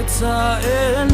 𝚤𝚌𝚘𝚢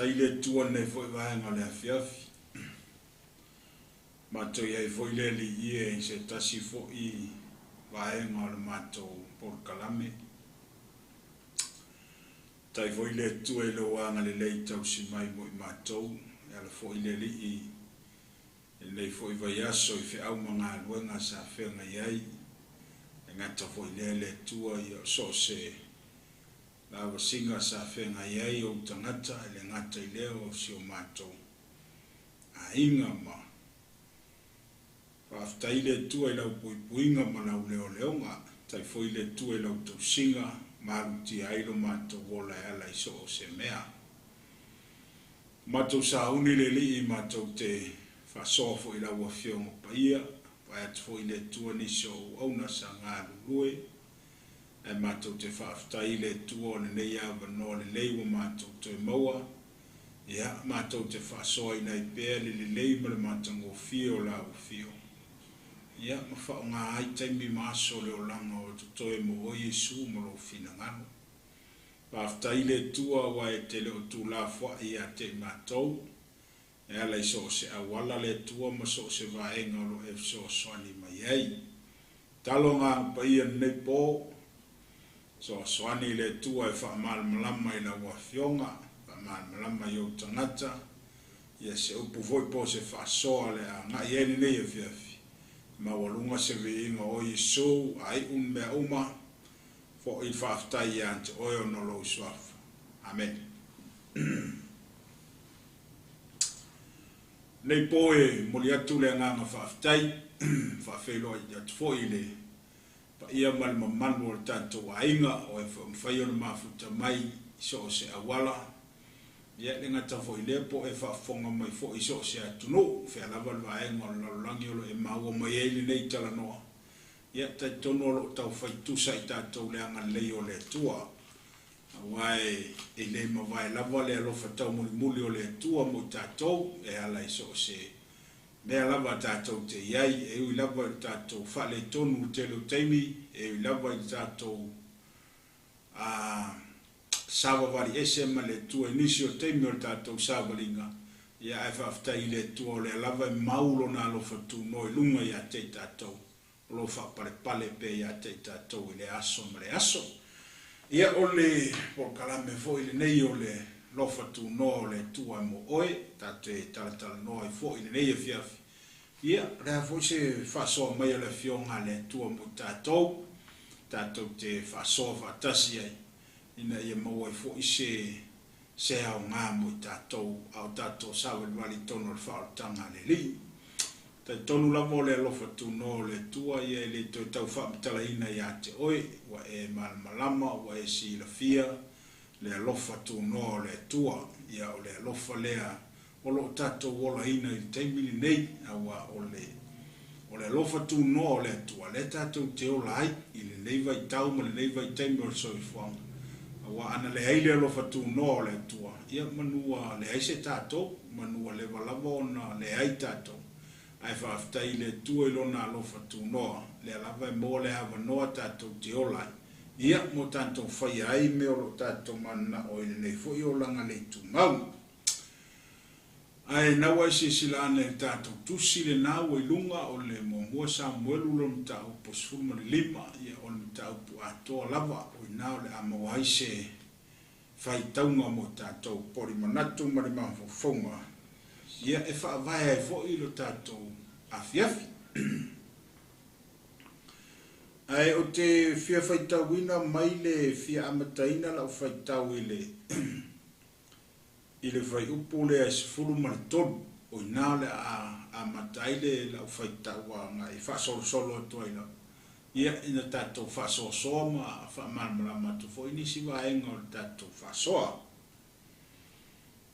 taile tua nei foi vaenga le afiafi. Mato iai foi le li ie se tasi foi vaenga le mato 𝗙𝗏𝘃𝗏𝘁. Tai foi le tua e lo anga le 𝗚𝗏𝘆 mo i matou. E ala foi le li i. E nei foi vai aso i fe au mga luenga sa whenga iai. E ngata foi le tua i so se lawa singa sa whenga iai o tangata e le ngata i leo si o matou. A inga ma. Whaftai le tua i lau puipuinga ma lau leo leonga. Tai foi le tua i lau tau singa maruti ailo matou wola e ala i so o se mea. Matou sa uni le li i matou te whasofo i lau a whiongo paia. Pai atu foi le tua ni so auna sa ngā lulue. E matou te whaftai le tua le nei awa no le leiwa matou te maua. Ia matou te whasoa i nei pēr le leiwa le matango fio lau fio. Ia ma whao ngā aitaimi maaso le o langa o tutoe mo o Yesu mo lo fina ngano. Whaftai le tua wa e te leo tu la fwa i a te matou. E ala i so se awala le tua ma so se vaenga lo e so swani mai ei. Talo ngā paia nei pō. So swani le tua e wha mal malama i la wafionga. Wha mal malama i o tangata. Ia se upu voi po se wha soa le a ngā ieni nei e fiafi. Ma walunga se veinga o Yesu ai mea uma. Fo i whaftai i ante oio no lo swafa. Amen. Nei poe moli atu le nganga whaftai. Whawhelo i atu fo i le. Pa ia mali mamanu o le tātou ainga o e whai ona mafuta mai so se awala. Ia le ngata fo i le po e whafonga mai fo i so se atunu. Whea lava le vaenga o lalangi o lo e maua mai eili nei tala noa. Ia tai tono lo tau whai tusa i tātou le anga lei o le tua. Awai e le mawai lava le alofa tau muli o le tua mo tātou. E ala i so se mea lava tātou te iai. E ui lava i tātou whale tonu te lo teimi. E ui lava i tātou sawa vari ese ma le tua inisi o teimi o tātou sawaringa. Ia e whaftai le tua o le lava i maulo na alofa tu noi lunga i a te tātou. Lo whapare pale pe i a te tātou i le aso ma le aso. Ia o le 𝗙𝗏𝘃𝗏𝘁 fo i le nei o le lofa tu no le tua mo oe. Tātou e talatala no i fo i le nei e fiafi. Ia rea fo se whasoa mai o le fionga le tua mo tātou. Tātou te whasoa 𝗙𝗏𝘃𝗃𝗁 ai. Ina ia maua i fo i se au ngā mo i tātou. Au tātou Samuelu wali tono le whaotanga le li. Tai tonu lamo le alofa tu no le tua ia le tau whamitala ina i a te oe. Wa e malama, wa e si la fia. Le alofa tu no le tua. Ia o le alofa lea. O lo tātou wola ina i teimili nei. Awa o le alofa tu no le tua. Le tātou te ola ai. I le leiva i tau ma le leiva i teimili o soi whanga. Awa ana le aile alofa tu no le tua. Ia manua le aise tātou. Manua le walava ona le ai tātou. Ai whaftai le tua i lona alofa tu noa. Le alava e mo le hawa noa tātou te olai. Ia mo tātou whai ai me oro tātou mana o ile nei fo i olanga nei tu mau. Ai nawa i se sila ane tātou tusi le nau i lunga o le mua Samuelu lo mta upo sfulma le lima. Ia o le mta upo atoa lava o i nao le amawai se whai taunga mo tātou pori manatu ma le mawhafonga. Ia e whaavai ai fo i lo tātou afiafi. Ai o te fia whaitauina mai le fia amataina lau whaitau i le whai upo le a sifuru mani tonu. O i nā le a mataile lau whaitau a ngā i whasolo atua i lau. Ia ina tātou whasoa ma whamalmala matu fo inisi waenga o tātou whasoa.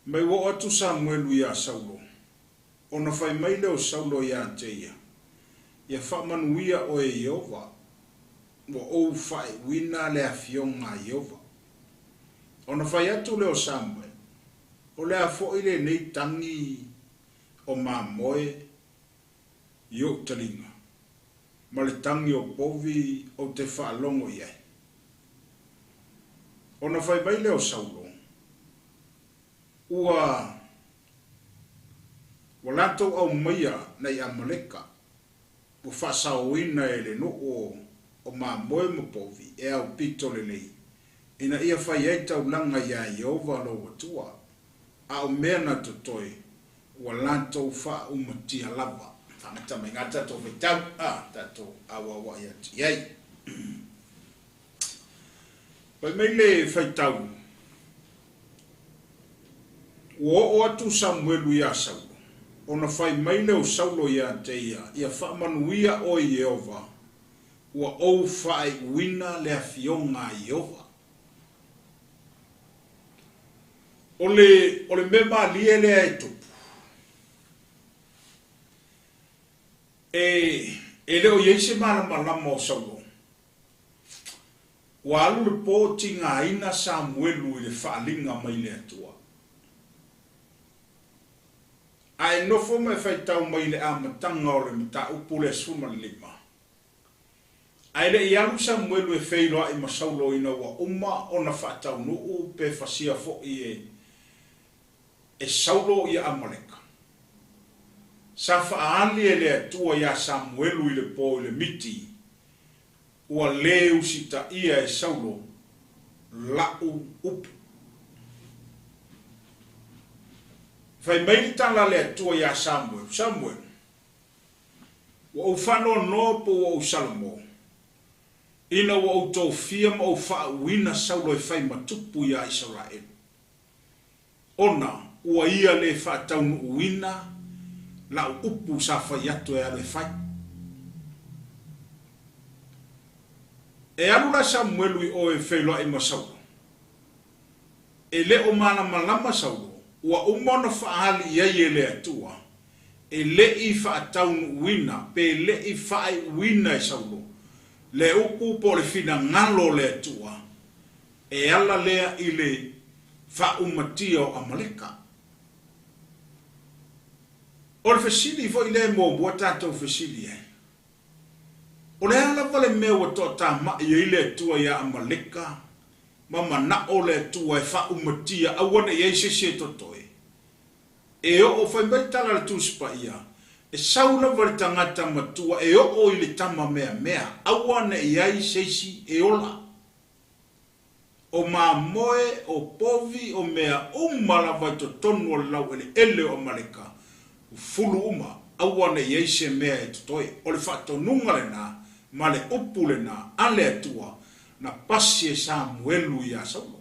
Mai wo atu Samuelu i a Saulo. Ona whai mai leo Saulo i a teia. Ia whamanuia o e Iova. Wa ou whai wina le a fionga Iova. Ona whai atu leo Samuel. O le a fo ile nei tangi o mamoe i o talinga. Ma le tangi o povi o te whaalongo iai. Ona whai mai leo Saulo. ua walato au maia na 𝗚𝗏𝘆 po whasauina e le no o mamoe mapovi e au pito le lei. Ina ia whai ei tau langa ia Iova lo watua a o mea na totoi walato wha umatia lava. Whangata mai ngata to vitau tato awawa ia tiai. Pai mei le whai tau o atu Samuelu ia Saulo. Ona whai mai leo Saulo ia te ia whamanuia o Iova ua ou whai wina le awhionga Iova. Ole mema lie lea e tupu. E leo yeise malama o Saulo. Wa alu le pōti ngā ina Samuelu i le whaalinga mai le atua. Ai nofo mai whai tau mai le amatanga o le mita upu le suma lima. Ai le ialu Samuelu e wheiloa i Saulo ina wa uma o na whaatau nuu pe whasia fo i e Saulo i Amaleka. Sa whaali e le atua ia Samuelu i le po i le miti ua leu sita ia e Saulo lau upu. Fai mai tala le atua ia Samuel. Wa u whano no po wa u Salomo. Ina wa u tau fia ma u wha wina Saulo e fai matupu ia Israel. Ona ua ia le wha taunu uina la upu sa whai atu e ale fai. E alula Samuelu i o e whailoa i Saulo. E le o mana malama Saulo. Ua umona whaali iai e le atua. E le i whaataunu uina. Pe le i whaai uina e Saulo. Le upu po le fina ngalo le atua. E ala lea i le whaumatia o Amaleka. O le whesili fo i le mō bua tātou whesili e. O le ala vale mea to tā mai i le atua ia Amaleka. Mama na o le atua e whaumatia awana i eise se totoi. E o whai mai tala le tūsipa ia. E saula vale tangata matua e o i le tama mea. Awana i ai seisi e ola. O mamoe, o povi, o mea umala vai to tonu o lau ele o Amaleka. Fulu uma, awana i eise mea e totoi. O le whatonunga le nā, ma le upu le nā, ale atua, na pasi e Samuelu ia Saulo.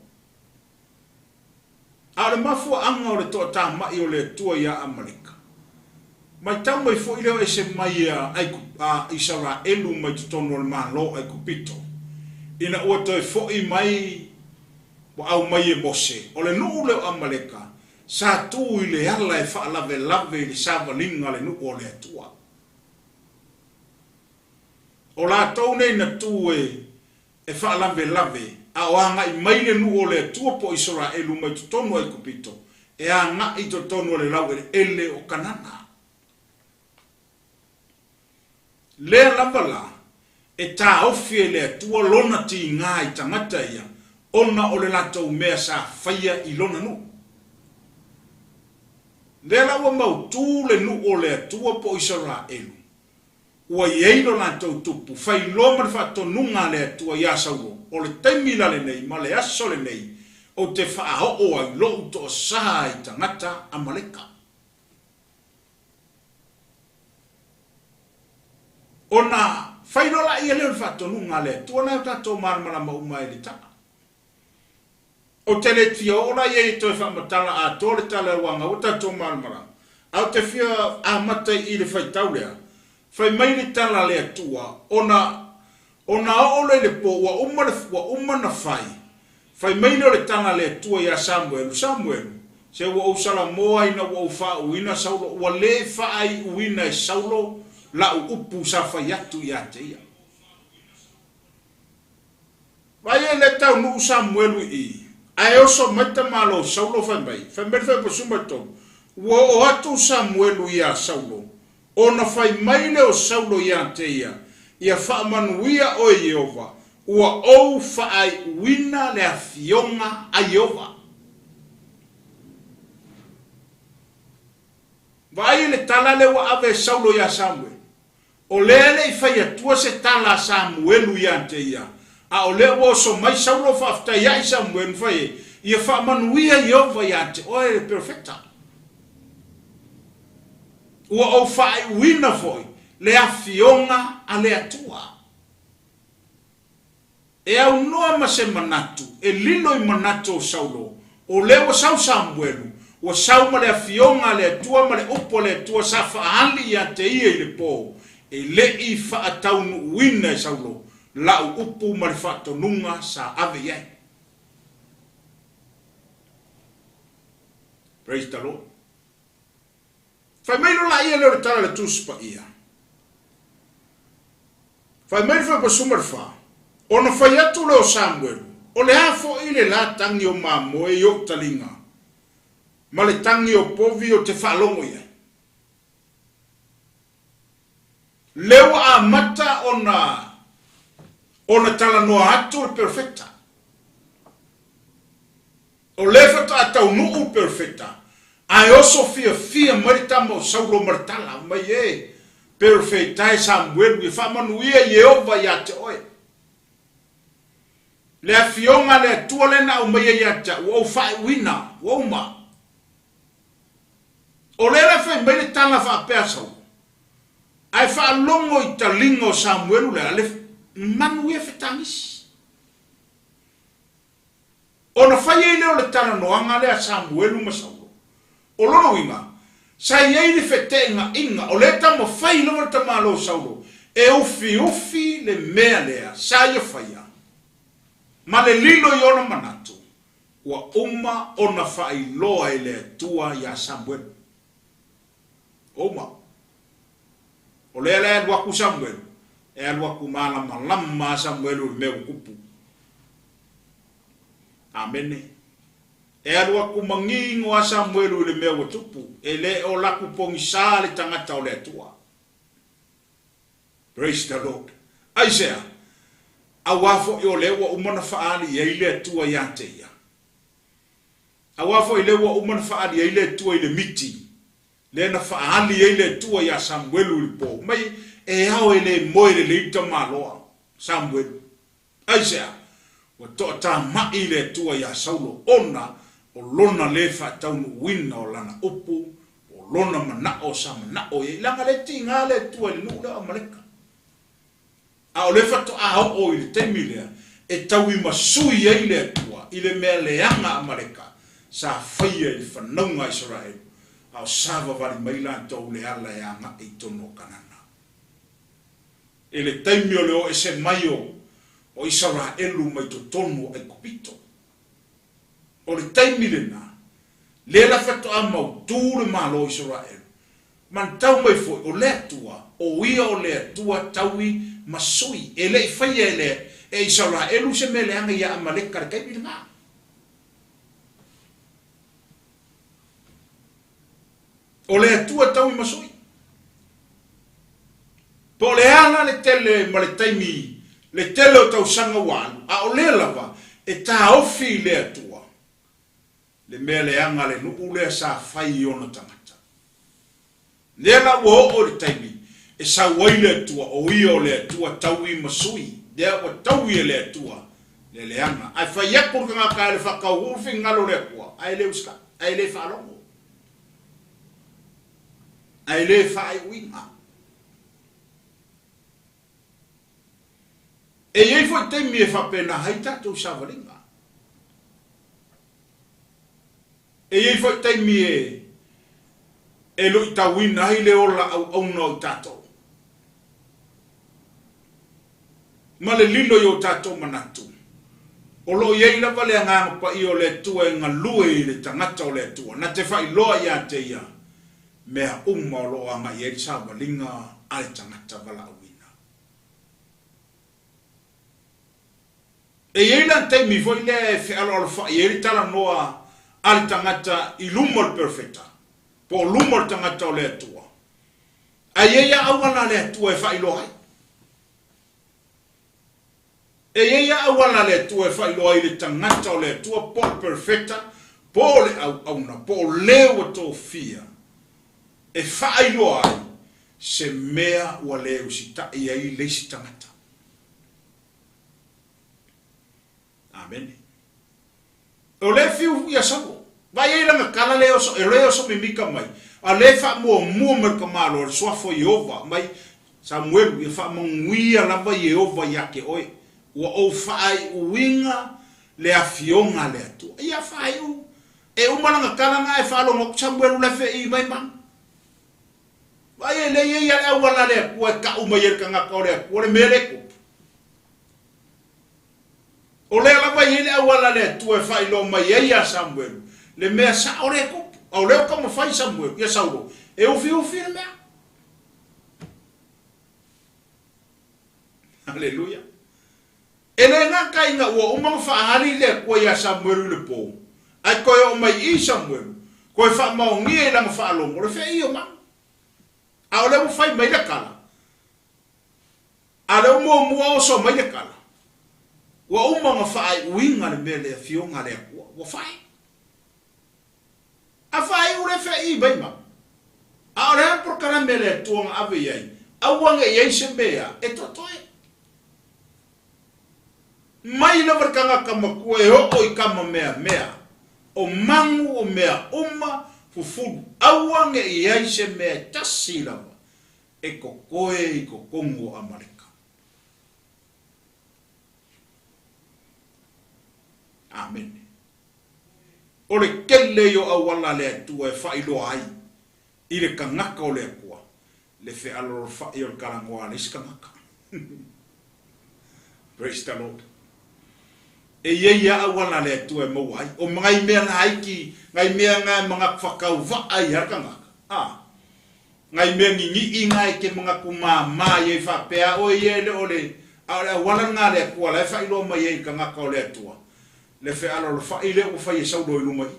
A le mafua anga o le toa tā mai o le atua ia Amaleka. Mai tau mai fo ileo e se mai a Israelu mai tutono le malo ai kupito. Ina ua toi fo i mai wa au mai e Mose. O le nuu leo Amaleka. Sa tu i le ala e wha lave i le savalinga le nuu o le atua. O la tau nei na tu e wha lave a o anga i mai le nuu o le atua po Israelu mai tutono ai kupito. E a nga i tutono le lau ele o Kanana. Le lavala e ta ofie le atua lona ti ngā i tangata ia. Ona o le latou mea sa whaia i lona nu. Le lawa mau tū le nu o le atua po Israelu. Ua ieilo latou tupu. Whai loma le whatonunga le atua ia Saulo. O le taimila le nei, ma le aso le nei. O te whaao ai lo to sa i tangata Amaleka. Ona whairola ia leo whatonunga le atua na tatou maramara maumai le tanga. O te le tia ora ye to fa matala a tole tala wanga o tatou maramara. Au te fia a matai i le whaitau lea. Whai mai le tala le atua. Ona ole le po wa umana whai. Whai mai le tala le atua ia Samuelu. Se wa usala moa ina wa ufa uina Saulo. Wa le whai uina e Saulo. La upu sa whai atu ia te ia. Vai le tau nu Samuelu i. Ai oso mata malo Saulo whai mai. Whai mai whai pasuma tau. Wa o atu Samuelu ia Saulo. Ona whai mai leo Saulo ia te ia. Ia whaamanuia o Iova. Ua ou whai wina le a fionga a Iova. Vai le tala le wa ave Saulo ya Samuel. O lele I fai atua se tala Samuelu ya te ia. A o le wo so mai Saulo fafta ya Samuel fai. Ia fa manuia Yehova ya te oe perfecta. Ua o fai wina foi. Le afionga a le atua. E au noa ma se manatu. E lilo I manatu o Saulo. O le wa sau Samuelu. Wa sau ma le afionga le atua ma le upo le atua sa faali ya te ia I le po. E le I fa ataunu wina e Saulo. La upu ma le fatonunga sa ave iai. Praise the Lord. Fai mai lo la ia le tala le tuspa ia. Fai mai fa pasumar fa. Ona fai atu leo Samuelu. O le hafo I le la tangi o mamo e yo talinga. Ma le tangi o povi o te whalongo ia. Leo a mata ona tala noa atu e perfecta. O lefa ta atau nuu perfecta. Ai oso fia maritama o Saulo martala. Mai e perfecta e Samuelu. I whamanuia Yehova ya te oe. Le afionga le atua le na o mai ya te. O fai wina. O ma. O le fai mai le tala wha pea Saulo. Ai wha longo I talinga o Samuelu le ale manuia whetangisi. Ona fai e leo le tala noanga le a Samuelu ma Saulo. O lono inga. Sa iei le whetenga inga. O le tamo fai longa le tamalo Saulo. E ufi le mea lea. Sa ia fai a. Ma le lilo I ona manatu. Ua uma ona fai loa I le tua ya Samuelu. Oma. O le aluaku Samuelu. E aluaku malama Samuelu le meu kupu. Amene. E aluaku mangingo a Samuelu le meu tupu. E le o laku pongisa le tangata o le atua. Praise the Lord. Isaiah. Awafo I o le wa umana faali e ile atua ya te ia. Awafo I le wa umana faali e ile atua I le miti. Le na faali e ile atua ya Samuelu le po. Mai e hao e le moire le ita maloa. Samuelu. Isaiah. Wa toa mai le tua ya Saulo ona o lona le whataunu wina o lana upu o lona mana o sa mana o e langa le tinga le tua le nula o maleka. A o le whato a o I le temilea e tau I masui e le tua I le mea leanga a maleka sa whaia I whanaunga Israel a o sava wari maila tau le ala e anga I tono kanana. E le taimi o le o e se mai o Israelu mai to tonu ai kupito. O le taimi le na. Le la whato a mau tūre malo Israelu. Man tau mai foi o le atua. O ia o le atua taui masui. E le I whaia e le e Israelu se me le anga ia amaleka le kaimi le ngā. O le atua taui masui. Po le ala le tele ma le taimi le tele o tau sanga walu, a o le lava, e ta ofi le atua. Le mea le anga le nuu le sa fai ona tangata. Le la wo o le taimi, e sa wai le atua, o ia o le atua taui masui, dea o taui le atua, le anga. Ai fai yakur ka ngaka le whakau ufi ngalo le akua, ai le uska, ai le whalongo. Ai le whai winga. E iei foi taimi e whapena hai tatou savalinga. E iei foi taimi e lui tawina hai le ola au no tatou. Ma le lilo yo tatou manatu. O lo iei lava le anganga pa I o le tua e ngalue I le tangata o le tua. Na te whai loa ia te ia. Mea o lo anga iei savalinga ai tangata wala au. E iela taimi foi le fe alo fa ieli tala noa al tangata I lumol perfecta. Po lumol tangata o le atua. A ia awana le atua e fa ilohai. E ia awana le atua e fa ilohai le tangata o le atua po perfecta. Po le au na po leo to fia. e whaailoa ai se mea ua leo si ta i ai leisi tangata. Amen. O le fiu ia sabo. Vai e langa kala leo so e leo so mimika mai. A le fa mua mer kamalo o swafo Yehova mai Samuelu e fa manguia lava Yehova yake oi. Ua o fai uinga le afionga le atu. Ia fai u e umalanga kala nga e fa lo ngok Samuelu le fe i mai mang. Vai e le ia le awala le kua ka umayer ka ngaka o le kua le mele ko. O le lava i le awala le tu e fai lo mai ia Samuelu. Le mea sa o le ko. O le kama fai Samuelu ia Saulo. E ufi le mea. Hallelujah. Ele ngaka inga ua umang whaahari le kua ia Samuelu le po. Ai koe o mai i Samuelu. Koe wha maongi e langa whaalongo. Le whea i o mang. A o le mu whai mai le kala. A le mua o so mai le kala. Ua umanga whaai uinga le mea le fionga le kua. Ua whai. A whai ure whea i mai mang. A o le hapurkara me le tuanga ave iai. A wanga iai se mea e totoe. Mai na warkanga kama kua e hoko i kama mea. O mangu o mea uma fufudu. Awange i aise mea tasi lava. E kokoe i kokongo Amerika. Amen. O le kele yo awala le atua e whailo ai. I le kangaka o le akua. Le fe aloro whai o le karangoa le iskangaka. Praise the Lord. E ia awala le tu e mo ai o ngai mea na aiki ngai mea nga mga whakau wa ai harkanga ngai mea ngi ngai ke mga kuma mai e whapea o ie le ole wala nga le kua le whailo mai e ka ngaka o le atua le wha alo le whaile o whai e saudo i lumai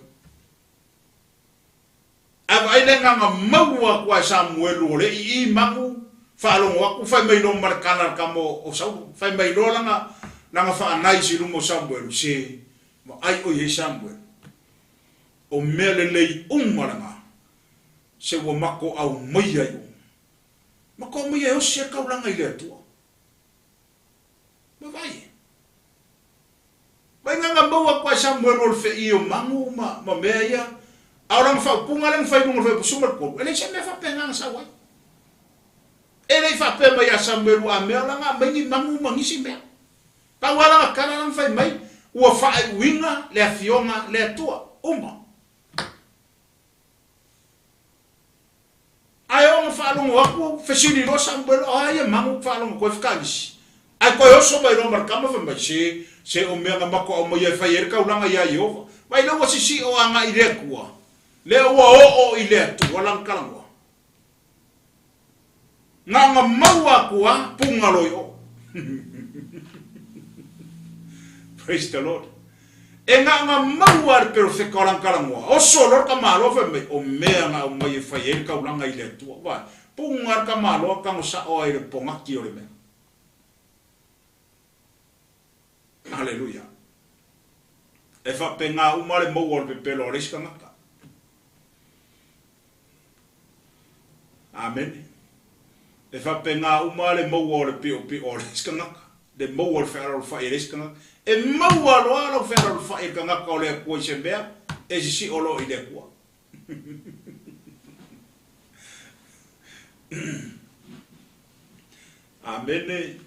a vai le nga maua kua Samuelu o le i mangu whaalongo aku whai mai lo markana kamo o saudo whai mai lo langa whaanai si lumo Samuelu se ma ai o ye Samuelu o mele lei umaranga se wa mako au mai ai mako mai ai o se kaulanga i le atua ma vai nga maua kwa Samuelu o fe i o mangu ma mea ia aurang whaupunga lang whainunga whai pusumar ko ele se me whapenga nga sawai ele whapema ia Samuelu a mea langa mai mangu mangisi mea Pawala kala lang fai mai ua fai winga le afionga le atua uma. Ayo nga whaalongo aku fesini lo Samuelu ai mangu whaalongo koe whakangisi. Ai koe oso mai lo markama fai mai se o mea nga mako au mai fai erka ulanga ia Yehova. Mai lo wasisi o anga i le kua. Le ua o i le atua lang kalangwa. Nga maua kua punga loyo. Praise the Lord. E nga maua pero fe karangarangoa. O solo ka malo fe me o mea nga o mai fai e ka ulanga i le tua. Vai. Punga ka malo ka mo sa o i le ponga ki o le mea. Hallelujah. E fa penga umare mo o le pelo riska ngaka. Amen. E fa penga umare mo o le pio riska ngaka. De mo o fe aro fa riska ngaka. E maua loa lo fera lo fai ka ngaka o le kua se mea e si olo i le kua. Amen.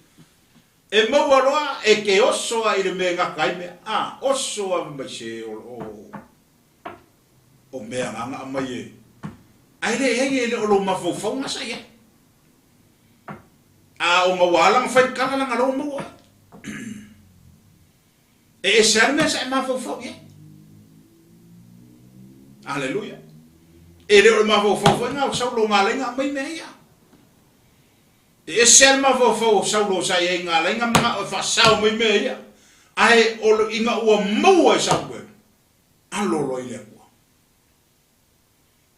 E maua loa e ke oso a i le mea ngaka i mea. Oso a mai se o mea nganga mai e. Ai le hei e le olo mafofau ngasa ia. O mawalang fai kala lang alo maua. E serme sa mafofau ia. Hallelujah. E le mafofau nga Saulo ngalenga mai mea. E serme mafofau Saulo sa ia ngalenga mga fa sau mai mea. Ai o inga ua maua Samuel. Alolo ile kwa.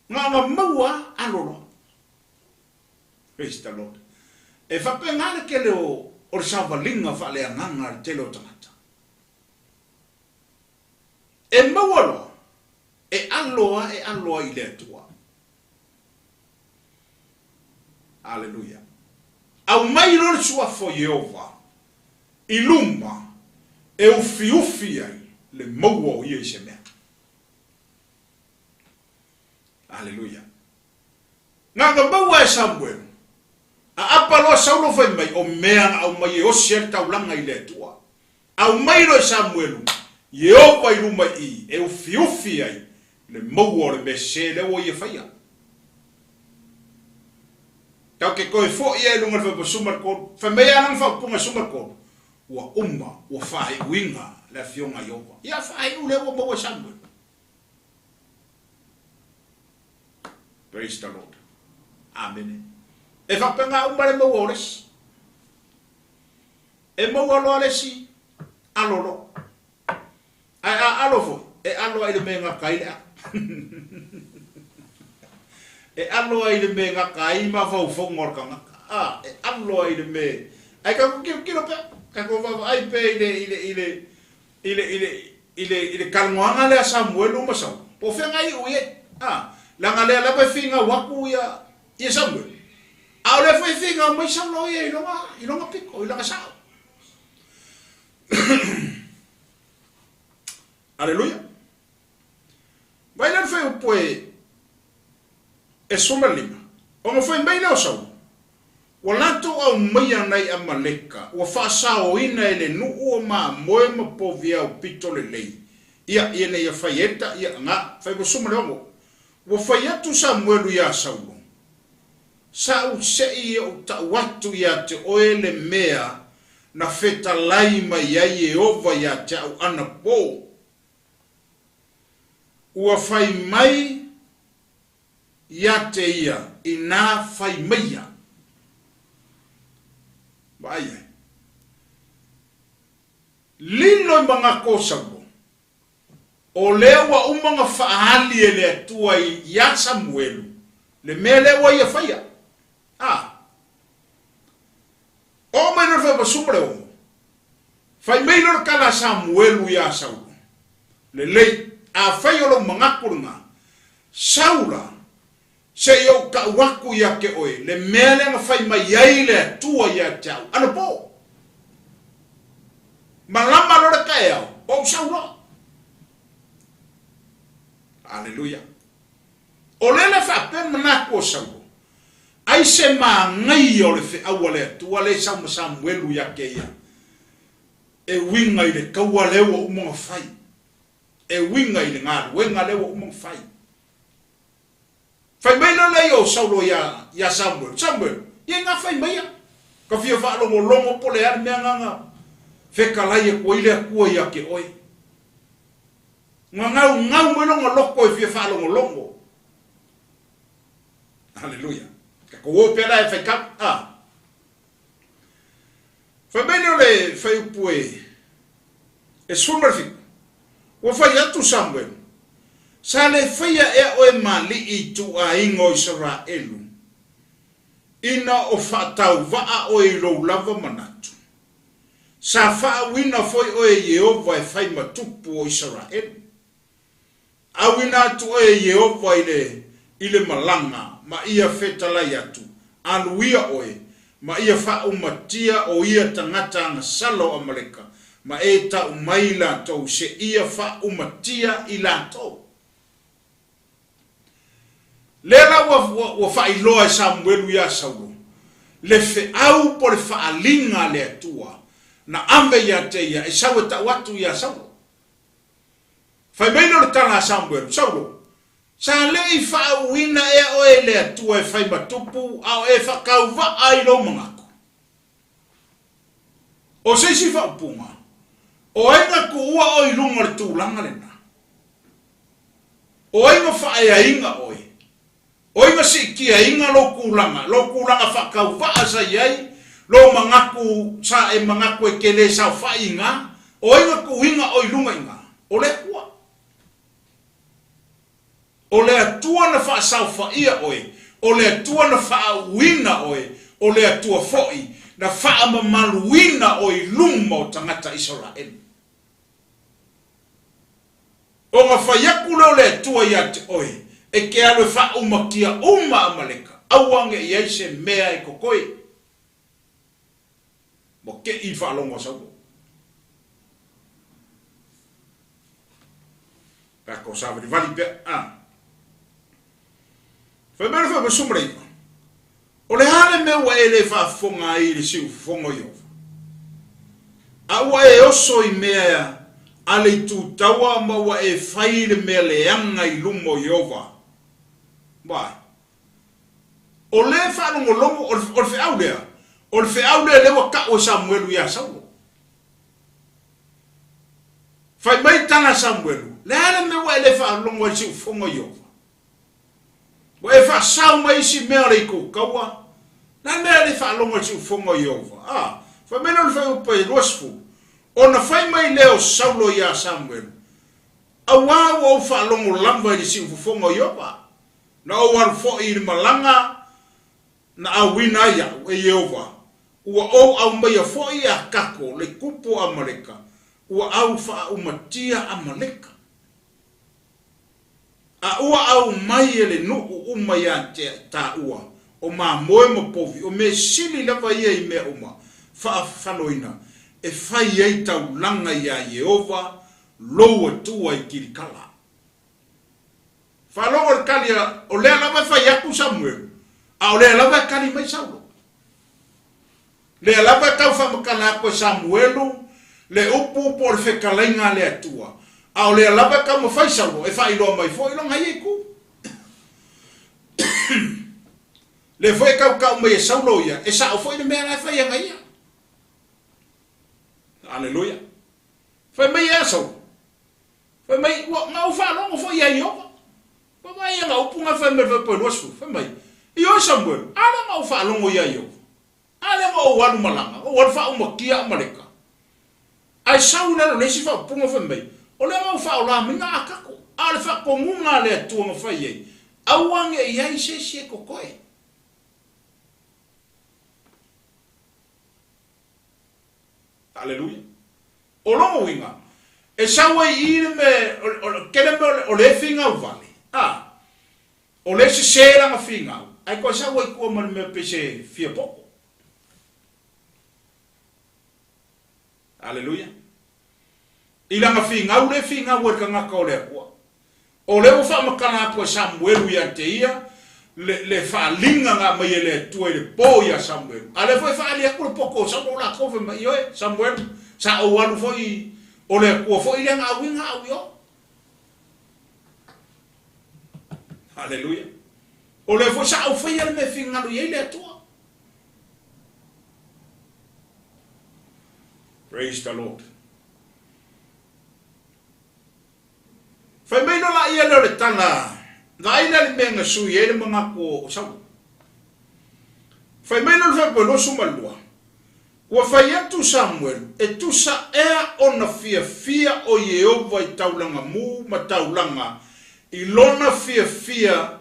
Nga maua alolo. Praise the Lord. E fa pengana ke le o savalinga fa le nganga te lo tanga. E mawalo e aloa i le atua. Aleluia. Au mai lor sua fo Yehova. Iluma e ufi ai le maua o ia se mea. Aleluia. Nga maua e Samuelu. A apalo Saulo foi mai o mea au mai o sier taulanga i le tua. Au mai lo Samuelu. Yehova iluma i e ufi ai le maua o le mese le o ia faia. Tau ke koe fo ia i lunga fa sumar ko. Fa mea nang fa punga sumar ko. Wa wa fai winga la fionga Yehova. Ia fai ule wa maua Samuelu. Praise the Lord. Amen. E fa penga umare maua ores. E maua lo alesi alolo. Alofo. E alo ai le menga kaila. E alo ai le menga kai ma fo fo ngorkanga. E alo ai le me. Ai ka kilo pe. Ka ko va ai pe ile kalmoanga le Samuelu masau. Po fenga i uye. Langa le la finga waku ya Samuel. Au le foi finga mai sa lo ye ilonga piko ilonga sa. Aleluia. Vai le foi poe e somalima. O mo foi mai le osau. O lato au mai nai amaleka. O fa sa o ina ele nu o ma moe ma po via o pito le lei. Ia ne ia faieta ia nga fai bo somalongo. Wa fayatu Samuelu ya Saulo. Sau sei o ta watu ya te oele mea na feta laima ya Yehova ya te au anapo. Ua fai mai ya te ia ina fai maia. Baia. Lilo mga ko Saulo. O lewa umanga faali ele atua i ya Samuelu. Le mele wa ia faia. O mai no fa basumre o. Fai mai no kala Samuelu ya Saulo. Le lei a fai o mga kurunga. Saula se yo ka waku ya ke oe. Le mele nga fai mai ai le atua ya tau. Ano po. Malama lo ka ya o Saula. Aleluia. O lele fa pen mana ko Saulo. Ai se ma ngai o le fe awale tu ale Samuelu ya ke ya. E winga i le kawale o mo fai. E winga i le ngalo, winga le o mo fai. Fai mai le o Saulo ya Samuel. Samuel, ye nga fai mai ya. Ka fia fa longo po le ar me nga. Fe kala ye ko ile ko ya ke oi. Ngau mo longo loko e fia fa longo. Hallelujah. Ka ko pela e fe ka. Fa bene le fai pue. E super fi. Wo fai atu Samuel. Sa le fai e o mali i tu a ingo Israelu. Ina o fatau va o i lo lava manatu. Sa fa wina foi o Yehova e fai matupu o Israelu. Awina tu e Yehova ile malanga ma ia fetala yatu. Aluia oe ma ia fa umatia o ia tangata na salo amaleka. Ma e ta umaila to se ia fa umatia ila to. Lela wa fa iloa Samuelu ya Saulo. Le fe au por fa alinga le tua. Na ambe ya te ya isawe ta watu ya Saulo. Fai mai no tala Samuel, Saulo. Sa le I fa wina e o ele tua e fai matupu au e fa kauva ai lo mangako. O se si fa punga. O ainga ku ua o I lunga le tūlanga le na. O ainga fa e inga oi. O inga si kia inga lo kulanga fa kauva asa iai. Lo mangaku sa e mangaku e kele sa fa inga. O inga ku inga o I lunga inga. O le kua. O le atua na fa saufa ia oe. O le atua na fa wina oe. O le atua foi. Na fa mamaluina oe luma o tangata Israel. O nga fa yaku leo le atua ia te oe. e ke alo fa umakia amaleka auange iai se mea e kokoe mo ke I fa longo sa ka ko sa vali pe fa mena fa sumrei o le hale me wa ele fa fonga I le siu fongo yo awa e oso I mea ale tu tawa ma wa e fai le mea le anga I lumo yova ba o le fa no longo o fe aulea o fe aulea le wa ka o Samuelu ya sawo fai mai tana Samuelu le hale me wa ele fa longo le siu fongo yova wa e fa sa mai si mea le ko kawa na mea le fa longo le siu fongo yova fa me no fa pe rosfu ona fai mai leo saulo ya Samuelu awa o fa longo lamba le siu fongo yova na o war fo I malanga na awina ya e Yehova ua o au mai fo I a kako le kupo Amaleka ua au fa umatia Amaleka a ua au mai le no uma ya ta ua o ma moe mo povi o me sili lava ia I me uma fa fanoina e fai ai tau langa ya Yehova loa tua I kirikala fa longo kalia o le lava fa yaku Samuelu a o le lava kali mai Saulo le lava tau fa makala ko Samuelu le upu por fe kalainga le atua a o le lava ka mo fai Saulo e fa ilo mai fo ilo ngai ku le foi ka mai Saulo ia e sa o foi le mea fa ia ngai aleluia foi mai eso foi mai o ngau fa longo foi ia yo Papa ia ngau punga fa me fa ponosu fa mai io Samuel ala ngau fa longo ia yo ala ngau wanu malanga o wan fa umakia Amaleka ai sauna no nesi fa punga fa mai o le ngau fa ola minga akako ala fa komunga le tuanga fa ye awange ia se kokoe aleluia o longo winga e sawa I me o le finga vale o le se la finga ai ko sa wa ko man me pese fia poco aleluia ila nga finga o le finga wa ka nga ko le ko o le fa makana po Samuelu ya teia le fa linga nga mai le tu le po ya Samuelu ale foi fa ali ko poco sa mo la ko me yo Samuelu sa o walu foi o le ko foi le nga winga yo aleluia o le fo sa o foi ele me finga lo ele tua praise the Lord fai mai no la ia le tana la ina le menga su ele manga ko sa fai mai no fa lo su malua wa fai atu Samuel e tu sa e ona fia o Yehova I taulanga mu ma taulanga I lona fia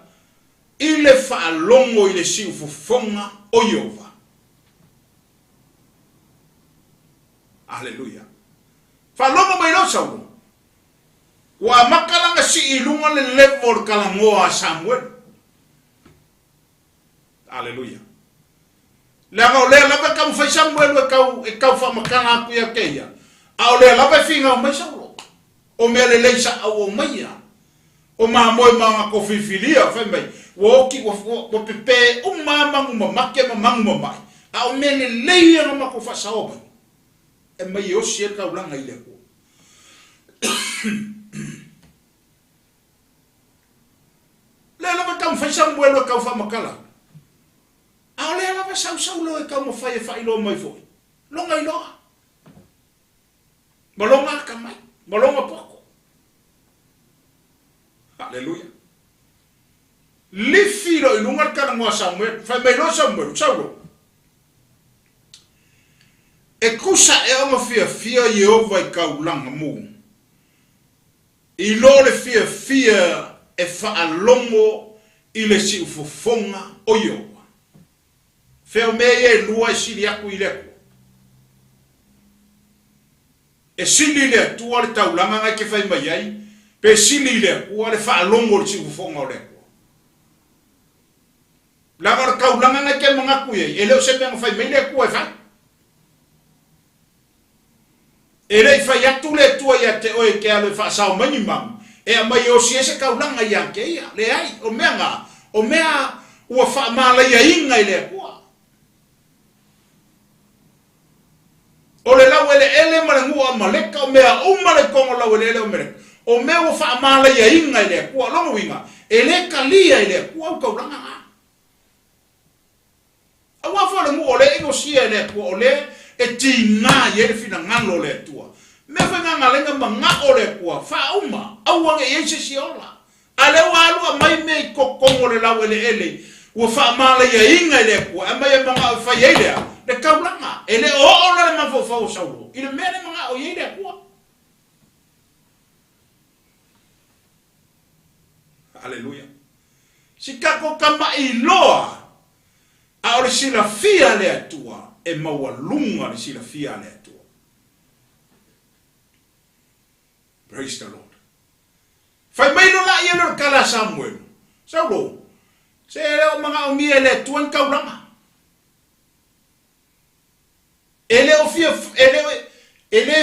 I le fa longo I le siu fonga o Yehova aleluia fa longo mai no Saulo wa makalanga si ilunga le level kalangoa Samuel aleluia le lava ka fai Samuel e kau fa makanga ku ya keia a le lava finga mai Saulo o me le leisa o mai o ma moi ma ko fifilia fa mai wo ki wo pepe o mama nguma make mama mai a o me le leia ma ko fa saoba e mai o sie ka ulanga ile ko le lava ka fai Samuel ka fa makala a le lava Saulo e ka mo fai lo mai foi longa ilo malonga ka mai malonga poko aleluia li filo I lunga ka mo Samuel fai mai lo Samuel Saulo e kusa e o fia Yehova I ka ulanga mu I lo le fia e fa longo I le si ufofonga o Yehova feo me e lua sili aku ile ko e sili le tua le taulanga ngai ke fai mai ai pe sili le ua le fa longo le si fonga le ko Langa kaulanga nga ke mga kuye. Ele o se menga fai mele kuwe fai. Ele fai atu le tua ia te oe ke alo fa sao mani mam. E a mai o si ese kaulanga ia ke ia. Le ai o mea nga. O mea ua fa mala ia inga ile kua. O le lau ele malengua maleka o mea o malekongo lau ele o meleka. O mea ua fa mala ia inga ile kua longo winga. Ele kalia ile kua o kaulanga nga. Awa fole mu ole ego sia ele kua ole e tina ye fina ngalo le tua. Me fa nga lenga manga ole kua fa uma. Awa nge yese siola. Ale walu mai me kokongo le lau ele. Ua fa mala ia inga ile kua. Ama ye manga fa yele. Le kaulanga. Ele o ole ma fo fo saulo. Ile mele manga o yele kua. Hallelujah. Sikako kama iloa. A ore sila fia le atua. E maua lunga le sila fia le atua. Praise the Lord. Fai maino la ia lor kala Samuelu. Saulo. Se leo mga umia le tuan kaulanga. Ele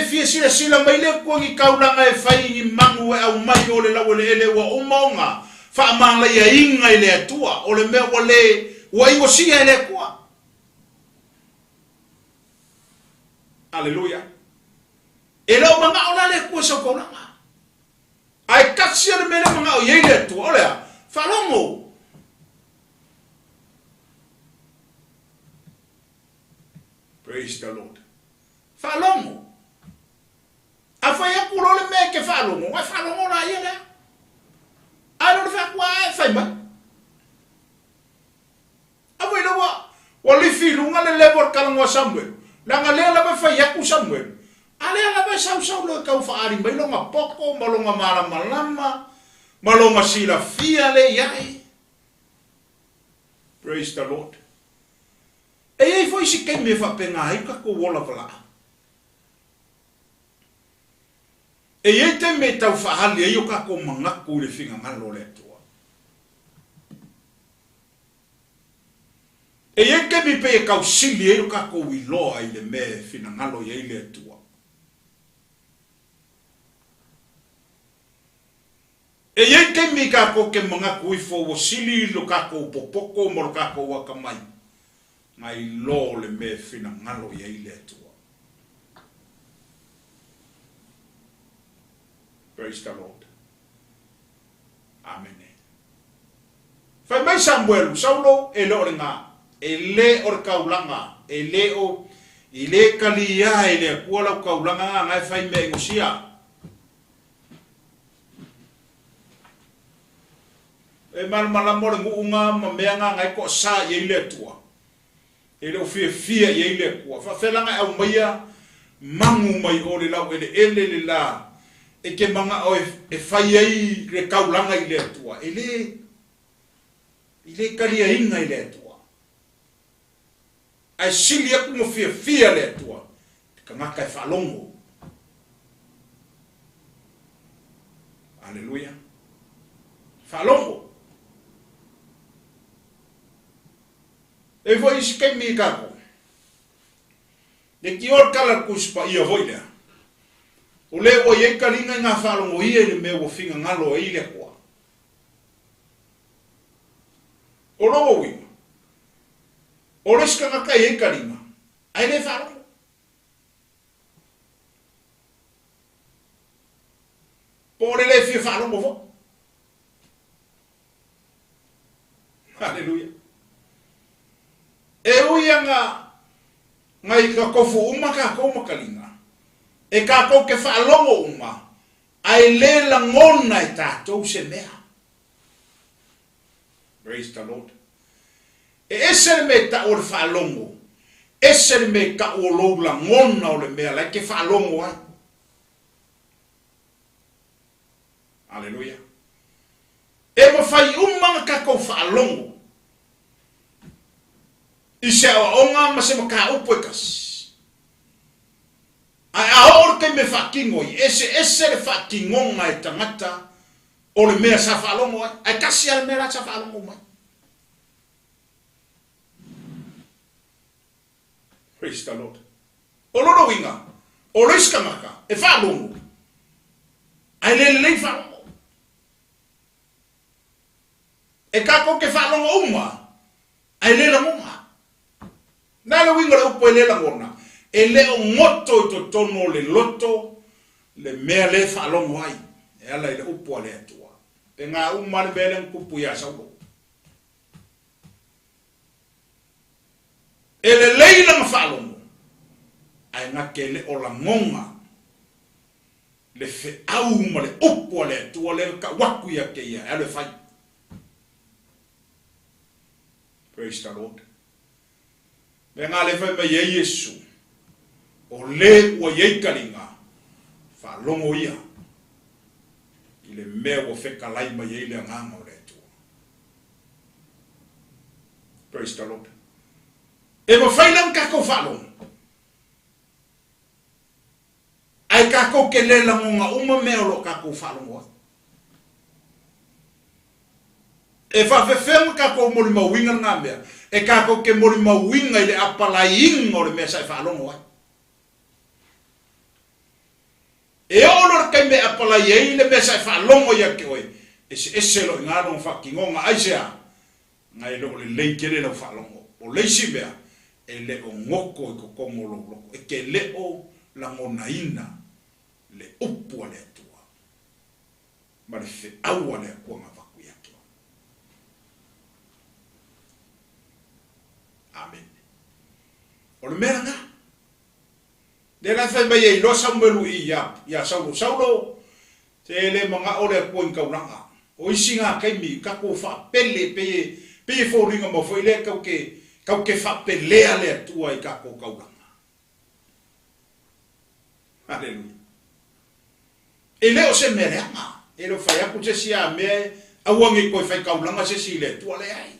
fia sila maile kuangi kaulanga e fai ni mangu e au mai ole la ole ele wa umaunga. Fa amala ia inga ile atua. Ole mea wale wa ingo sia ele kua. Hallelujah. Ele o manga ola le kua sa kaulanga. Ai katsia le mele manga o yeile atua. Olea. Falongo. Praise the Lord. Falongo. Afaya kulo le me ke falongo. Wa falongo la yele. I don't fa kwa fa ma. Abo ilo wa li fi lunga le lebor kalangwa Samuel. Langa le la ba fa yaku Samuel. Ale la ba sau lo ka fa ari mai longa poko malonga malama. Malonga sila fia le yai. Praise the Lord. E ei foi si ke me fa penga ai ka ko wola vala. E ei te me tau fa hali e yo ka ko mangaku le finga ngalo le tua. E ei ke mi pe ka usili e yo ka ko wilo ai le me fina ngalo ye le tua. E ei ke mi ka ko ke mangaku I fo wasili lo ka ko popoko mo ka ko wakamai. Ngai lo le me fina ngalo ye ile atua. Praise the Lord. Amen. Fai mai Samuelu, Saulo e lo nga, e le or kaulanga, e le o, I le kalia e le kuala kaulanga ngai fai me ngusia. E malamore ngunga mameanga ngai ko sa ye ile atua. Ele o fia ye ile kua fa felanga au maia mangu mai ole la ele le la e ke manga o e fai ai le kaulanga ile tua ele kalia inga ile tua ai silia como fia le tua kanga kai falongo. Aleluia. Falongo. E voi iske mi kako. Ne ki or kala kuspa ia voida. O le o ye kalinga nga falongo ia le me wo finga ngalo e ile kwa. O lo wi. O le ska ka ye kalinga. Ai le falongo. Por le fi falongo vo. Hallelujah. E uia ngai ka kofu uma ka koma kalinga. E ka ko ke whaalongo uma. Ai le la ngona e tātou se mea. Praise the Lord. E ese me ta or whaalongo. Ese me ka o lo la ngona o le mea. Lai ke whaalongo ai. Hallelujah. E ma whai uma ka ko whaalongo. I se onga ma se maka upo kasi. Ai aor ke me whakingo I. Ese le whakingonga e tangata. O le mea sa whalongo ai. Ai kasi ale mea sa whalongo mai. Praise the Lord. O loro winga. O riska maka. E whalongo. Ai lei whalongo. E kako ke whalongo uma. Ai le langonga. Nala winga le upo e le langona. E le o ngoto i to tono le loto. Le mea le whalongo ai. E ala i le upo a le atua. E ngā umane belen kupu ya saulo. E le leila ma whalongo. Ai ngā ke le o la ngonga. Le fe au ma le upo a le atua le ka waku ya ke ia. E le whai. Praise the Lord. Me ngā le whai ma ye Yesu. O le ua ye kalinga. Whalongo ia. I le mea o wheka lai ma ye le nganga o le atua. Praise the Lord. E ma whailang kako whalongo. Ai kako ke le langonga uma mea lo kako whalongo. E whawhewhenga kako mori mawinga ngā mea. E kako ke mori mawinga i le apalainga o le mea sai whalongo ai. E ono kai me apalainga le mea sai whalongo ia ke oe. E se eselo i ngā rongo whakingonga aisea. Ngai lo le leikere na whalongo. O leisi mea. E le o ngoko i ko kongolo loko. E ke le o langona ina. Le upua le atua. Ma le fe aua le akuanga waku ia ke. Amen. O le mea nga. Le la fai mai e lo Samuelu i ia Saulo. Saulo. Te le mga o le akua inkauranga. O isi ngā kaimi kako wha pele pe fōringa mo foi le kau ke whapelea le atua i kako kauranga. Hallelujah. E leo se mereanga. E lo whai aku te si a mea awangi koe whai kauranga se si le atua le ai.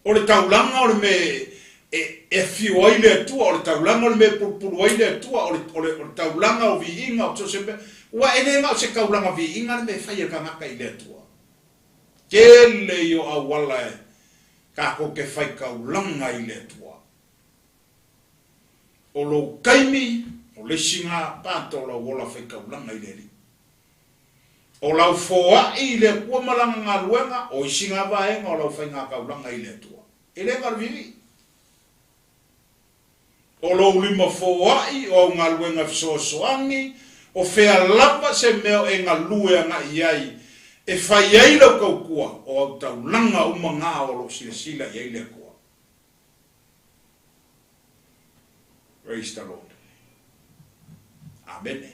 O le taulanga o le me e fiu ai le atua, o le taulanga o le me purpuru ai le atua, o le taulanga o vi inga o to se me. Ua e le ngau se kauranga vi inga le me whai e kangaka i le atua. Kele yo awala e kako ke whai kaulanga i le atua. O lo kaimi, o le singa pato la wola whai kaulanga i le li. O lau foa i le kua malanga ngā luenga, o i singa vaenga o lau whai ngā kaulanga i le atua. E le ngarvivi. O lo lima foa i o ngā luenga fisoasoangi, o whea lapa se meo e ngā luenga i ai. E whai ei lau kaukua o au tau langa uma ngā o lo sila i ei le kua. Praise the Lord. Amen.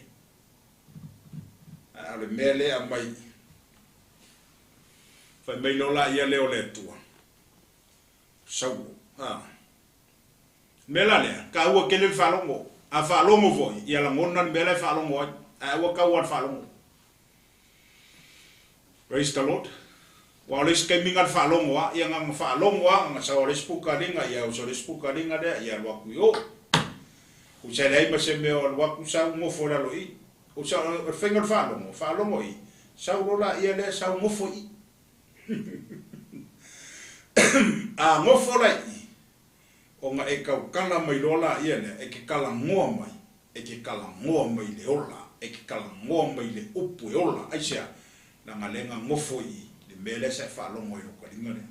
Ale mele a mai. Whai mai lola ia leo le tua. Saulo. Mela lea. Ka ua kele whalongo. A whalongo voi. Ia la ngona mele whalongo ai. A ua ka ua whalongo. Praise the Lord. Wa les ke minga whalongo a. Ia ngang whalongo a. Nga sa o les pukaringa. Ia o sa les pukaringa dea. Ia luaku yo. Usa lei ma se meo luaku sa ngofo la lo i. Usa whengar whalongo. Whalongo i. Saulo la ia lea sa ngofo i. A ngofo la i. O nga e kau kala mai lola ia le. E ke kala ngoa mai. E ke kala ngoa mai le ola. E ke kala ngoa mai le upu e ola. Aisea. Na nga lenga ngofo i. Le mele sa whalongo i roka ringa le.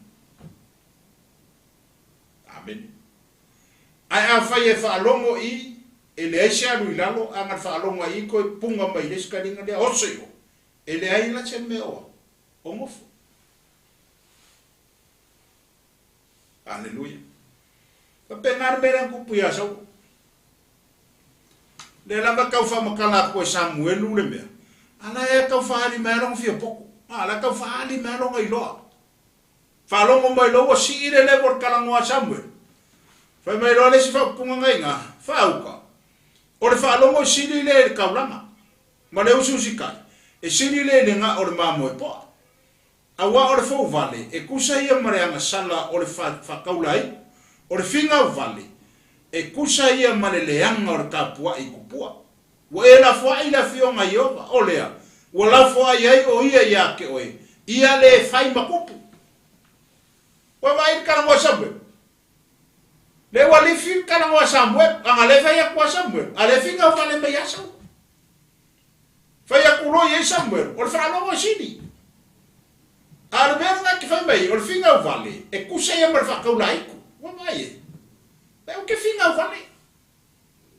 Amen. Ai a whai e whalongo i. E le aisea lui lalo. A nga whalongo i koe punga mai le ska ringa le. Oso i o. E le aila te mea o ngofo. Hallelujah. Pengar merang kupu ya sau. Le lama kau fa makala ko Samuelu le mea. Ala e kau fa ali merong fia poko. Ala kau fa ali merong ai lo. Fa lo mo mai lo si ile le por kala ngo Samuel. Fa mai lo le si fa punga ngai nga. Fa uka. O le fa lo mo si ile ka lama. Ma le usu sikai. E si ile le nga o le mamo e po. Awa o le fo vale e kusa ia mare anga sala o le fa kaulai. O le finga o vale, e kusa ia male leanga o le kapua i kupua. Wa e la fua i la fionga i opa, o lea. Wa la fua i ai o ia ia ke oe. Ia le fai makupu. Wa mai kara mo sabe. Le wali fin kana wa Samuel, anga le fa ya kwa Samuel. Ale finga fa le ya Samuel. Fa ya kulo ye Samuel, o fa lo sini. Al berna ki fa mai, o finga vale. E kusa ya mer fa kaulai ku. Wa mai. E o ke finga vale.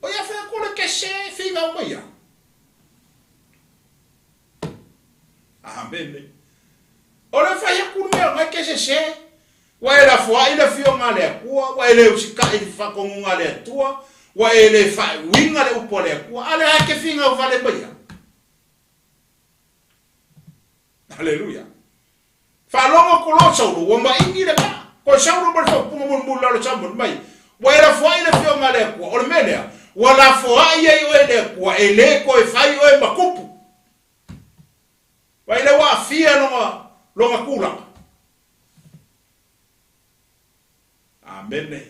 O ya fa ko le ke se finga mai ya. Amen. O le fa ya ku me ke se. Wa ela fua ila fio ngale kwa wa ele usika ili fa ko ngale tua wa ele fa winga le upole kwa ale ake finga vale baya. Hallelujah. Fa longo ko lo sauru wa ma ingi le ba ko sauru ba fa pumo mun la lo sauru mai wa ela fua ila fio ngale kwa o mele wa la fua ye yo ele kwa ele ko e fa yo e makupu wa ele wa fia lo makula. Amen.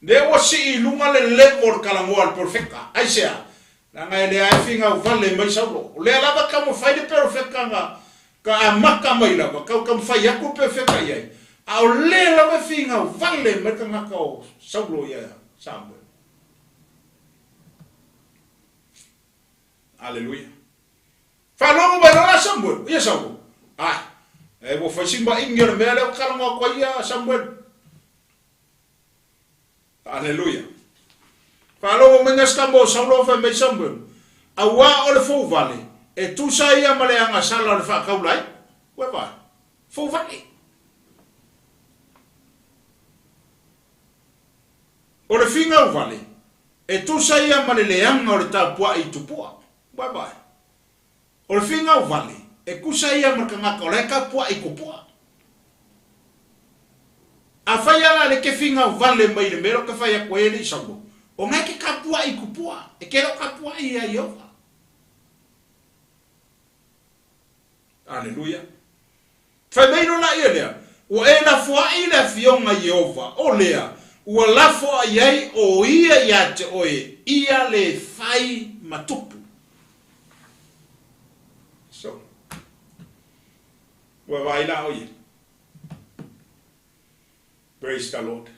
Ne wasi ilunga le level kalangoal perfecta. Aisha. Nanga ele ai finga vale mai saulo. Le lava kamo fai de perfecta nga ka amaka mai lava ka kam fai yaku perfecta ye. Au le lava finga vale mai ka ngaka saulo ya Samuel. Hallelujah. Falongo ba la Samuel. Ya saulo. Ah. E wo fasimba ingir mele kalango ko ya Samuel. Hallelujah. Falo mengas kambo saulo fa me Samuel. Awa o le fo vale. E tu sai ya male anga sala le fa kaulai. Wa ba. Fo vale. O le finga vale. E tu sai ya male le anga o le tapua I tupua. Wa ba. O le finga vale. E ku sai ya markanga ko le kapua I kupua. A faya le ke finga vale mai le mero ka faya ko ele sabo. O ngai ke kapua I kupua. E ke ro kapua I a Yehova. Hallelujah. Fa mai no la ele. O e la fua I le fionga Yehova. O lea. O la fua ai o ia ya te oe. Ia le fai matupu. So. Wa vai la oe. Praise the Lord.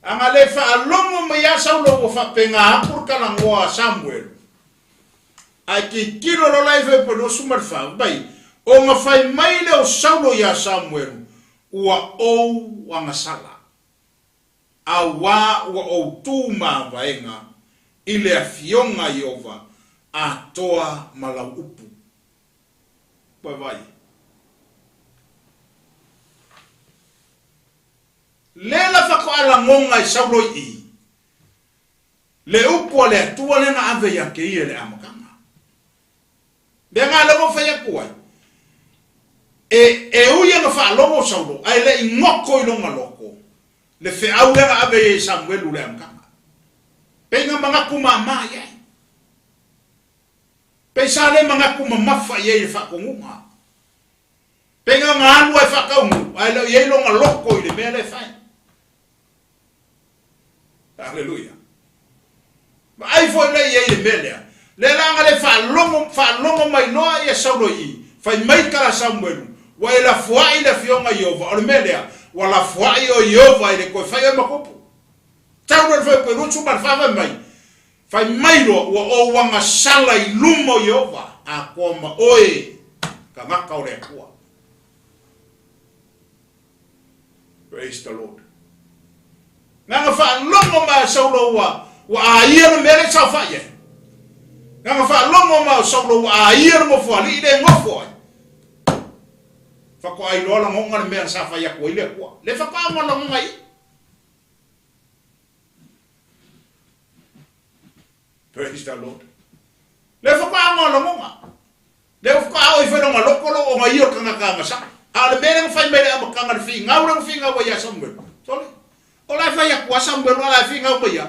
Anga le fa longo me ya saulo wo fa penga por kana ngoa Samuel. Ai ki kilo lo live pe no sumar fa bai. O nga fai mai le o saulo ya Samuel. Ua o wanga sala. Awa ua o tuma vaenga. Ile a fionga Yehova. A toa malau upu. Pa vai. Lela fako ala ngonga I saulo I. Le upo le atua le na ave ya ke I le amakanga. Benga le mo faya kuai. E uia nga fa longo saulo. Ai le ingoko I longa loko. Le fe au le na ave Samuelu le amakanga. Penga mga kumama ye. Pesa le mga kumamafa ye fa kongunga. Penga nga anu ai fa kaungu. Ai le ye longa loko I le mele fai. Hallelujah. Ma ai foi le ye melia. Le langa le fa longo mai noa ia saulo I. Fai mai kala Samuelu. Wa ila fuai le fionga Yehova. O melia. Wa la fuai o Yehova ile ko fai makopu. Tau le fai peru chuma fa mai. Fai mai lo wa o wanga sala I lumo Yehova. A koma oe. Ka ngaka o le kua. Praise the Lord. Nga fa longo ma saulo wa aia no mele sa fa ye. Nga fa longo ma saulo wa aia mo fo ali de ngofo. Fa ko ai lo la ngonga me sa fa ya ko ile ko. Le fa ka mo la ngai. Praise the Lord. Le fa ka mo la ngonga. Le fa ka o fa no lo ko lo o ngai o kanga kanga sa. Ale mele fa mele am kanga fi ngau fi ngau ya Samuel. Tole. Ola fa ya kwa Samuel ala fi ngau ya.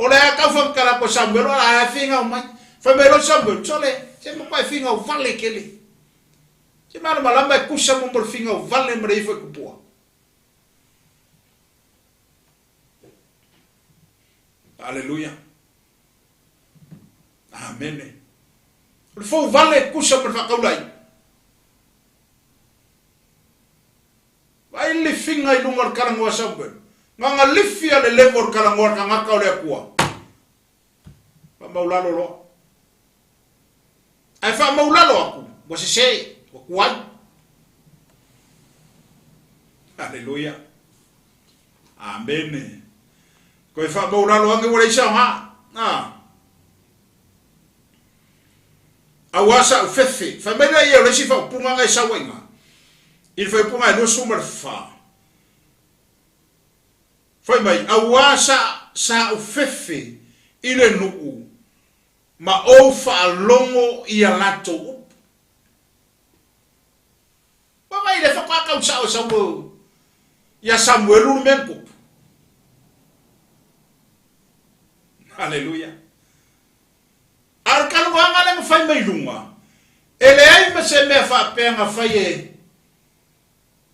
Ola ka fa kala ko Samuel ala fi ngau mai. Fa mele Samuel tole. Se mo pa fi ngau vale kele. Se mano malamba kusa mo por fi ngau vale mre fa ku poa. Hallelujah. Amen. Fo vale kusa por fa kaulai. Vai le finga i lunga kalangoa Samuelu. Nga lifia le level kalangoa ka ngaka o le akua. Pa maulalo lo. Ai fa maulalo aku. Wa se wa kuai. Haleluya. Amen. Ko fa maulalo ange wala isa ha. Awasa ufefe. Fa mena ia le si fa punga ngai sawenga. Il fa punga no sumar fa. Foi mai awasa sa ufefe ile nuu ma o fa longo ia lato. Pa mai le fa ka sa Samuelu. Ya Samuelu menko. Haleluya. Arkan wanga le fai mai lunga. Ele ai me se me fa penga fai e.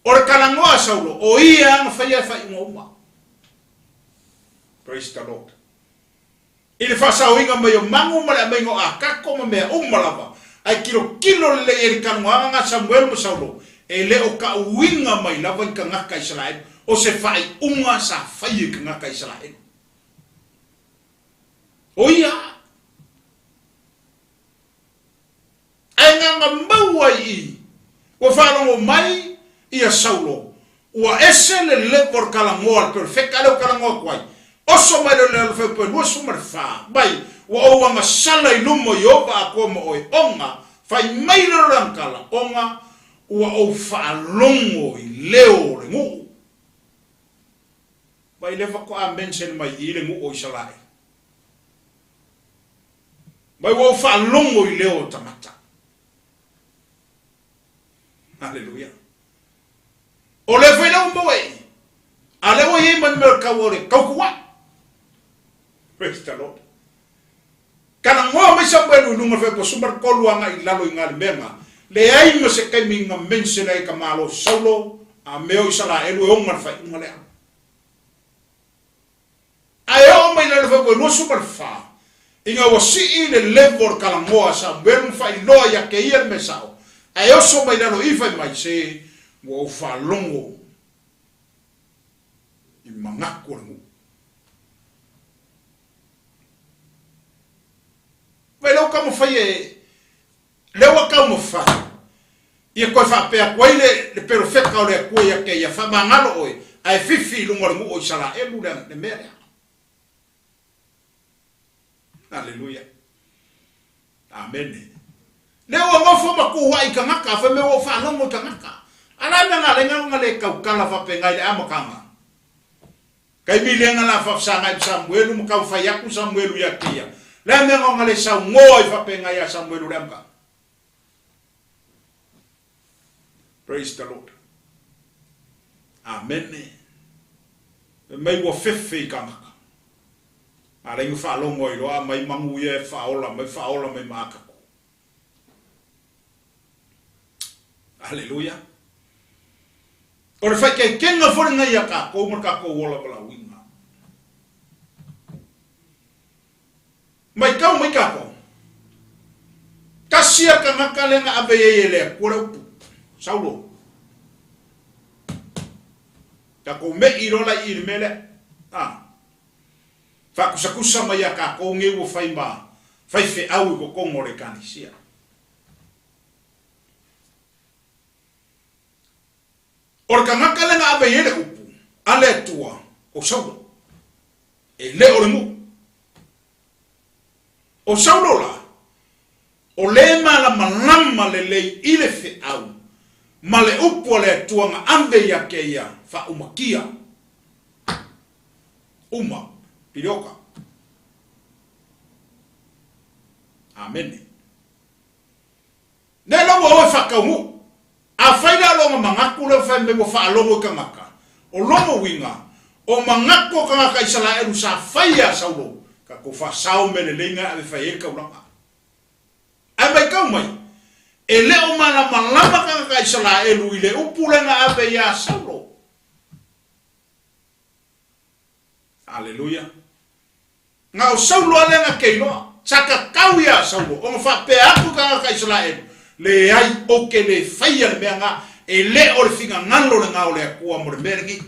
Or kalangoa Saulo o ia nga fai fai ngoma. Praise the Lord. Ele fa sa winga mai o mangu mala mai ngo akako me umalava. Ai kilo le e kalangoa nga Samuel mo Saulo. Ele o ka winga mai lava ka ngaka Israel o se fai unga sa fai ka ngaka Israel. O ia nga maua i o whanongo mai ia Saulo ua ese le lepor kalangoa per feka leo kalangoa kwai oso mai le fepe lua sumar fa bai ua oua nga sala i lumo yoba a koma oi onga fai mai le rankala onga ua o whaalongo i leo le ngu bai lefa ko a mensen mai i le ngu o Israel bai ua o whaalongo i leo tamata. Haleluya. Ole foi não boi. Ale o ye man mer kawore kawkuwa. Praise the Lord. Kana ngo me Samuelu nunga fe po sumar koluanga i lalo ingal menga. Le ai mo se kai minga mensena i kamalo Saulo a meo Israel o ngar fa ngale. Ayo me le fe po no sumar fa. Inga wasi le level kala ngoa Samuelu fa loa ya ke ia mesao. Ai oso mai dalo ifa mai se wo fa longo i mangako mo. Vai lo como fai le wa como fa. I ko fa pe ko ile le perfecta o le ko ya ke ya fa mangalo oi. Ai fifi lungo mo o sala e lu de mere. Hallelujah. Amen. Leo ngo fo makuwa i kangaka fa me wo fa longo kangaka. Ala nga lenga ngale 𝗙𝗏𝗃𝗃 fa penga ile amakanga. Kai mi lenga la fa sa ngai Samuelu mo ka fa yaku Samuelu ya kia. La me ngale sa ngoi fa penga ya Samuelu lemba. Praise the Lord. Amen. Mai wo fefe kangaka. Ala ngi fa longo i lo mai mangu ye fa ola mai maka. Haleluya. Ora fai ke kenga fora ngai aka ko marka ko wola bala winga. Mai ka ko. Kasia ka ngakalenga abeyele ko pu. Saulo. Ta ko me irola irmele. Fa kusakusa mai aka ko ngewo fai ba. Fai fe au ko ngore kanisia. Or kangaka lenga abe yele upu ale tua o Saulo e le o mu o Saulo la o le mala malama le ile fe au male upu le tua nga ambe ya keia fa umakia uma pilioka. Amen. Ne lo wo fa ka mu a faida longa mangaku le fa me mo fa longo kangaka o longo winga o mangako kangaka Israel sa faia Saulo ka ko fa sao me le lenga ave fa eka ulanga ame ka mai ele o mala malama kangaka Israel ile upulenga ave ya Saulo. Haleluya. Nga o Saulo alenga keino saka kauya Saulo o fa pe aku kangaka Israel le ai o ke le faia le menga e le o le finga ngalo le ngao le kua mo le mergi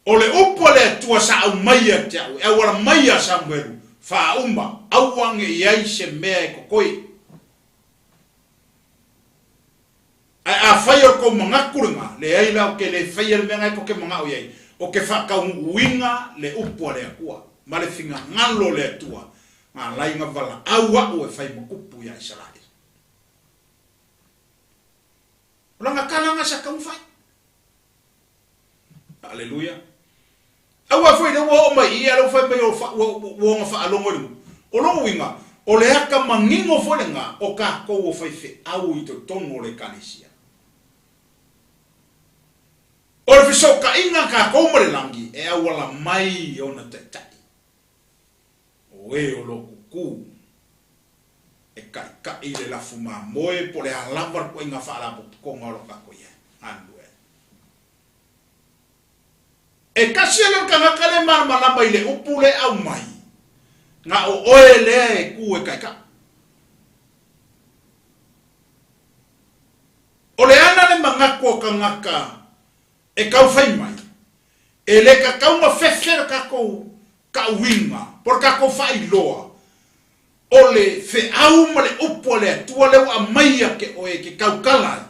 o le upo le tua sa au maia te au e wala maia Samuelu fa umba au wange iai se mea e kokoi a whaia ko mga kuringa le ai lau ke le whaia le mea ko ke mga o iai o ke whakau winga le upo le kua ma le finga ngalo le tua ma lai nga vala au au e whai makupu ia Israel Langa kalanga sa kaumfai. Hallelujah. Awa foi de wo mai ia lo foi mai wo fa alongo lu. O lo winga. O le aka mangingo foi nga o ka ko wo foi fe au I to tono le kanisia. O le fiso ka inga ka ko mo le langi e awala mai ona te tai. O e o lo kuku. E ka ile la fuma moe po le alamba ko inga fa ala ko ngoro ka ko ye andu e kasielo ka ngakale mar malamba ile upule au mai nga o oele e ku e ka o le ana le mangako ka ngaka e ka fai mai e le ka ka uma fefero ka ko ka winga por ka ko fai loa ole fe au male upole tua le wa maia ke o e ke kaukala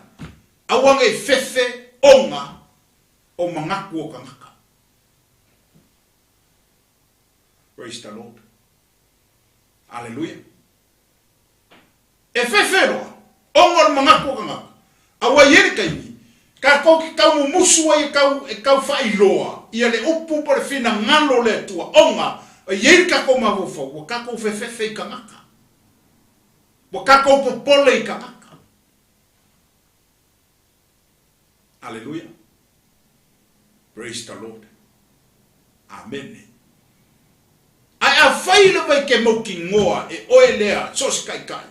awanga e fefe onga o mangaku o kangaka. Praise the Lord. Hallelujah. E fefe loa onga o mangaku o kangaka awa yeri kaimi ka ko ki kau musu e kau fai loa ia le upu por fina ngalo le tua onga yeri ka ko mavofo o ka ko fefe kangaka o ka ko popole kangaka. Hallelujah. Praise the Lord. Amen. Ai a faila vai ke mo ki ngoa e oelea sos kai kai.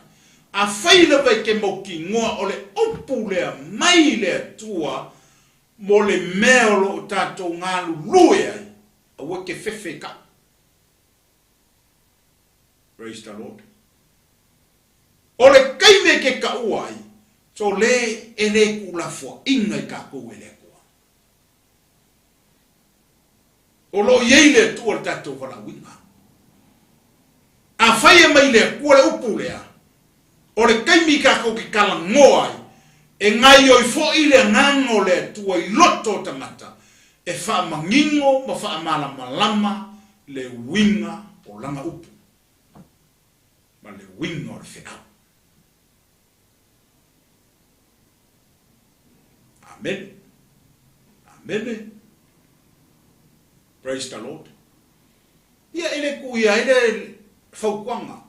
A faila vai ke mo ki ngoa o le upu lea mai lea tua mo le meolo o tatou ngalu lue ai a wake fefe ka. Praise the Lord. O le kaime ke ka uai so le ele kula fo inga ka ko ele ko. O lo yeile tu o tatou wala winga. A faia mai le ko le upu lea. O le kaimi ka ko ki kala ngoai e ngai o fo ile ngango le tu o loto tamata e fa mangingo ma fa mala malama le winga o langa upu ma le winga o le fea. Amen. Amen. Praise the Lord. Ia ele kuia ele faukwanga.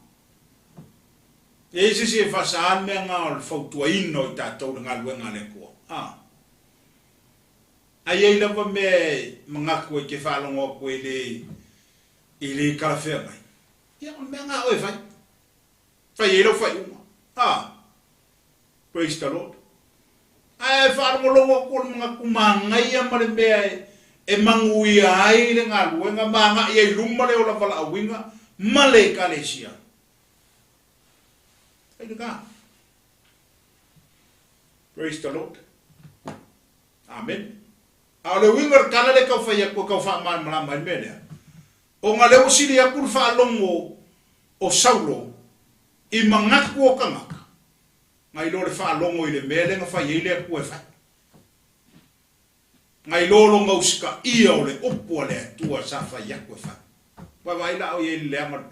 Ese se fasaan me nga fautua ino tatou nga luenga le ko. Ai ai lava me mangako ke falongo ko ele kafe mai. Ia me nga o fai. Fai ele fai uma. Praise the Lord. Ai falongo lo ko mga kumanga ia mare me e mangui ai le nga luenga manga ia lumale o la vala winga male kalesia. Praise the Lord. Amen. Ale wingar kala le kau fai ko kau fa man mala mai media. O nga le usili ya kur fa longo o Saulo I mangaku o kangaka. Ngai lo le fa longo I le mele nga fa ile ku e fa. Ngai lo nga usika ia o le opo le tua sa fa ya ku e fa. Wa vai la o ye le amar.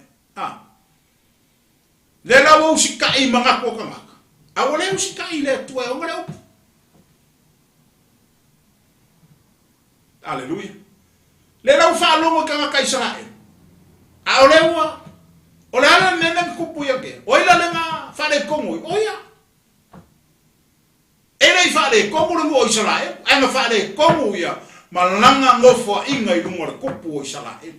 Le la wo usika I mangaku o kangaka. A o le usika I le tua o nga le Hallelujah. Le la fa longo kangaka Israel. A o le wa o le ala nena kupu ya ke. O ila le nga fa le kongo. O ya. Ele fa le kongo le Israel. Ai nga fa le kongo ya. Malanga ngofo inga I lungo le kupu o Israel.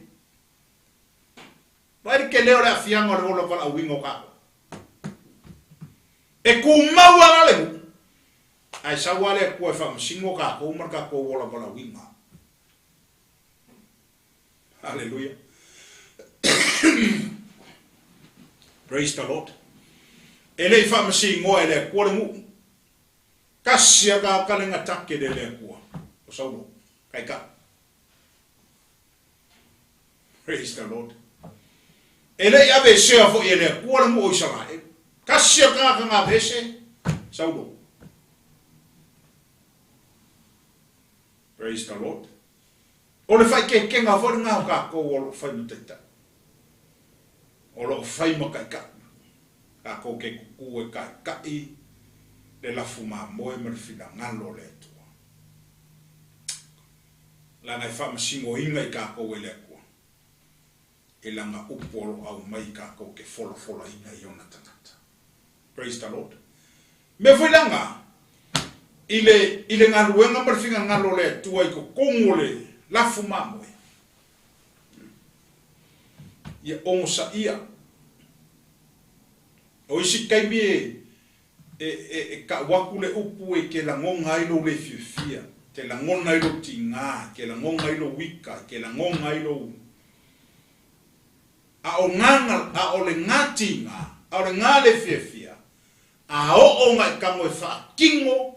Vai ke leo le afianga le ola fa wingo ka. E ku mawa le. Ai sa wale ku fa msingo ka ko marka ko ola fa winga. Hallelujah. Praise the Lord. Ele fa masi ngo ele ko mu Kasia ka kalenga take de le kua. O saulo. Kaika. Praise the Lord. Ele ave sea fo ele kua mo isara. Kasia ka nga vese. Saulo. Praise the Lord. O le fai ke nga fo nga ka ko o fai muteta. O lo fai makaika. Ka ko ke ku e ka I le la fuma moe merfina ngalo le tua. La ngai fa masingo inga I ka ko ele ko. E la nga upolo au mai ka ko ke fola inga I ona tangata. Praise the Lord. Me foi langa ile ngaluenga merfina ngalo le tua I ko kongole la fuma moe. Ia onsa ia. O isi kaimi ka waku le upu ke la ngonga ilo le fiafia, ke la ngonga ilo tinga, ke la ngonga ilo wika, ke la ngonga ilo a o nganga, a o le ngatinga, a o le ngale fiafia, a o nga ka mo fa kingo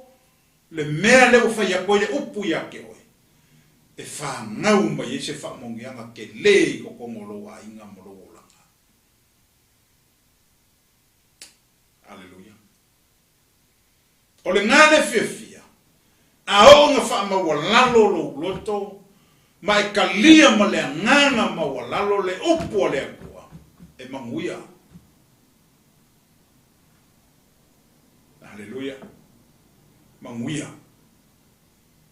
le mea le o fa ya koe le upu ya ke oe. E fa ngau mai e se fa mongianga ke le ko kongolo wa inga molo langa. Hallelujah. O le ngane fiafia, a o nga fa mawalalo lo loto, ma e kalia ma le nganga mawalalo le upu le akua, e manguia. Hallelujah. Manguia.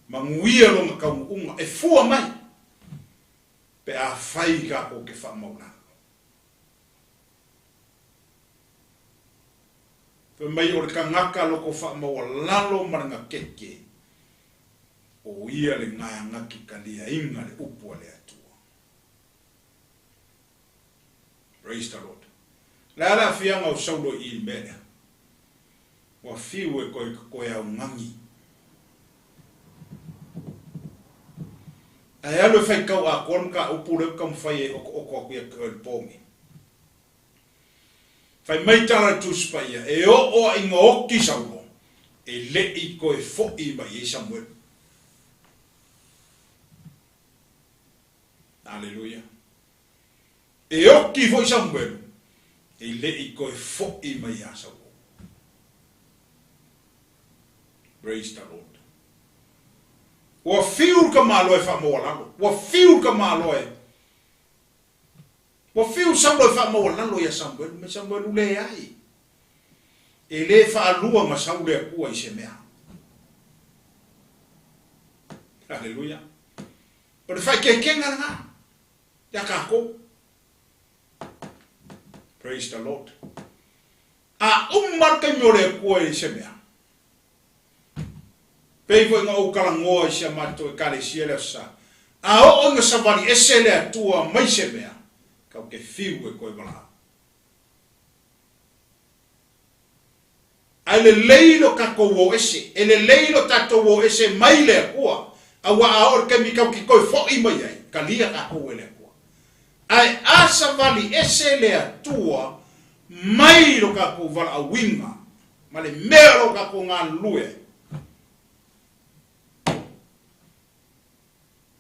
Manguia lo nga kaunga, e fua mai, pe a fai ka o ke fa maulalo. Pe mai o le kangaka lo ko fa mawalalo maranga keke. O ia le ngaya ngaki kalia inga le upu le atua. Praise the Lord. La ala fianga o saulo I mea. Wa fiu e koe au ngangi. Ai alo fai kau a kon ka upu le kam fai o ko ku e pongi. Fai mai tala tu spaia e o inga oki saulo. E le I koe fo I mai e Samuelu. Hallelujah. E oki fo I Samuelu. E le I koe fo I mai a saulo. Praise the Lord. Wa fiu ka malo e fa mo lalo. Wa fiu ka malo e. Wa fiu Samuelu fa mo lalo ya Samuelu, me Samuelu le ai. E le fa lua ma Samuelu ku I se mea. Hallelujah. Pero fa ke kenga nga. Ya ka ko. Praise the Lord. A umar ka nyole ku I se mea. Peivo nga o kalangoa I se mato e 𝗙𝗏𝗃𝗃 sa. A o nga savali esele atua mai se mea. Kau ke fiu e koe wala. Ai le leilo kako wo ese. E le leilo tato wo ese mai le akua. A wa a or ke mi kau ki koe fo I mai ai. Kalia kako le akua. Ai a savali esele atua mai lo kako wala a winga. Ma le mea lo kako ngā lue.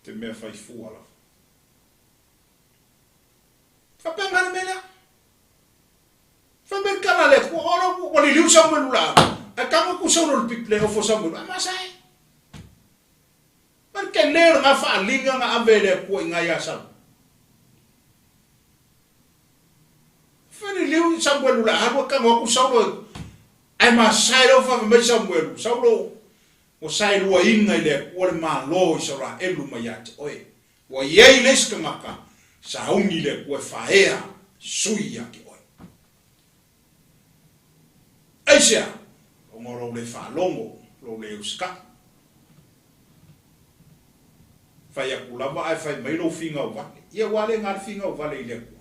Te mea fai fuala. Fa penga mena. Fa ben kana le ko ora ko li liu Samuelu la. A kama ku solo le piple o fo Samuelu. Ma sai. Perché le nga fa linga nga avele ko nga ya sa. Fa li liu Samuelu la ha kama ku solo. Ai ma sai o fa me Samuelu. Solo o sai lua inga ile o le malo 𝚚𝚑 mai ate oe o ye les ka maka sa ungi le ko faea sui ake oe aisia o ngoro le fa longo lo le uska fai akulava ai fai mai lo finga o vale ye wale ngar finga o vale ile ko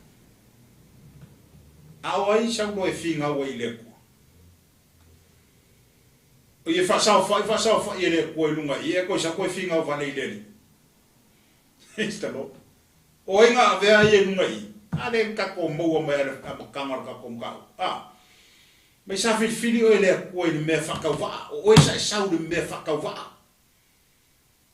a ai sa lo e finga o ile ko o ye fa sa ele ko lunga ye ko sa ko finga o vale ile está lo o inga ve ai lunga I ale ka ko mo mai ka kamar ka ko ka Mai sa fili o ele ko ele me whakauwa, o sa sau de me whakauwa.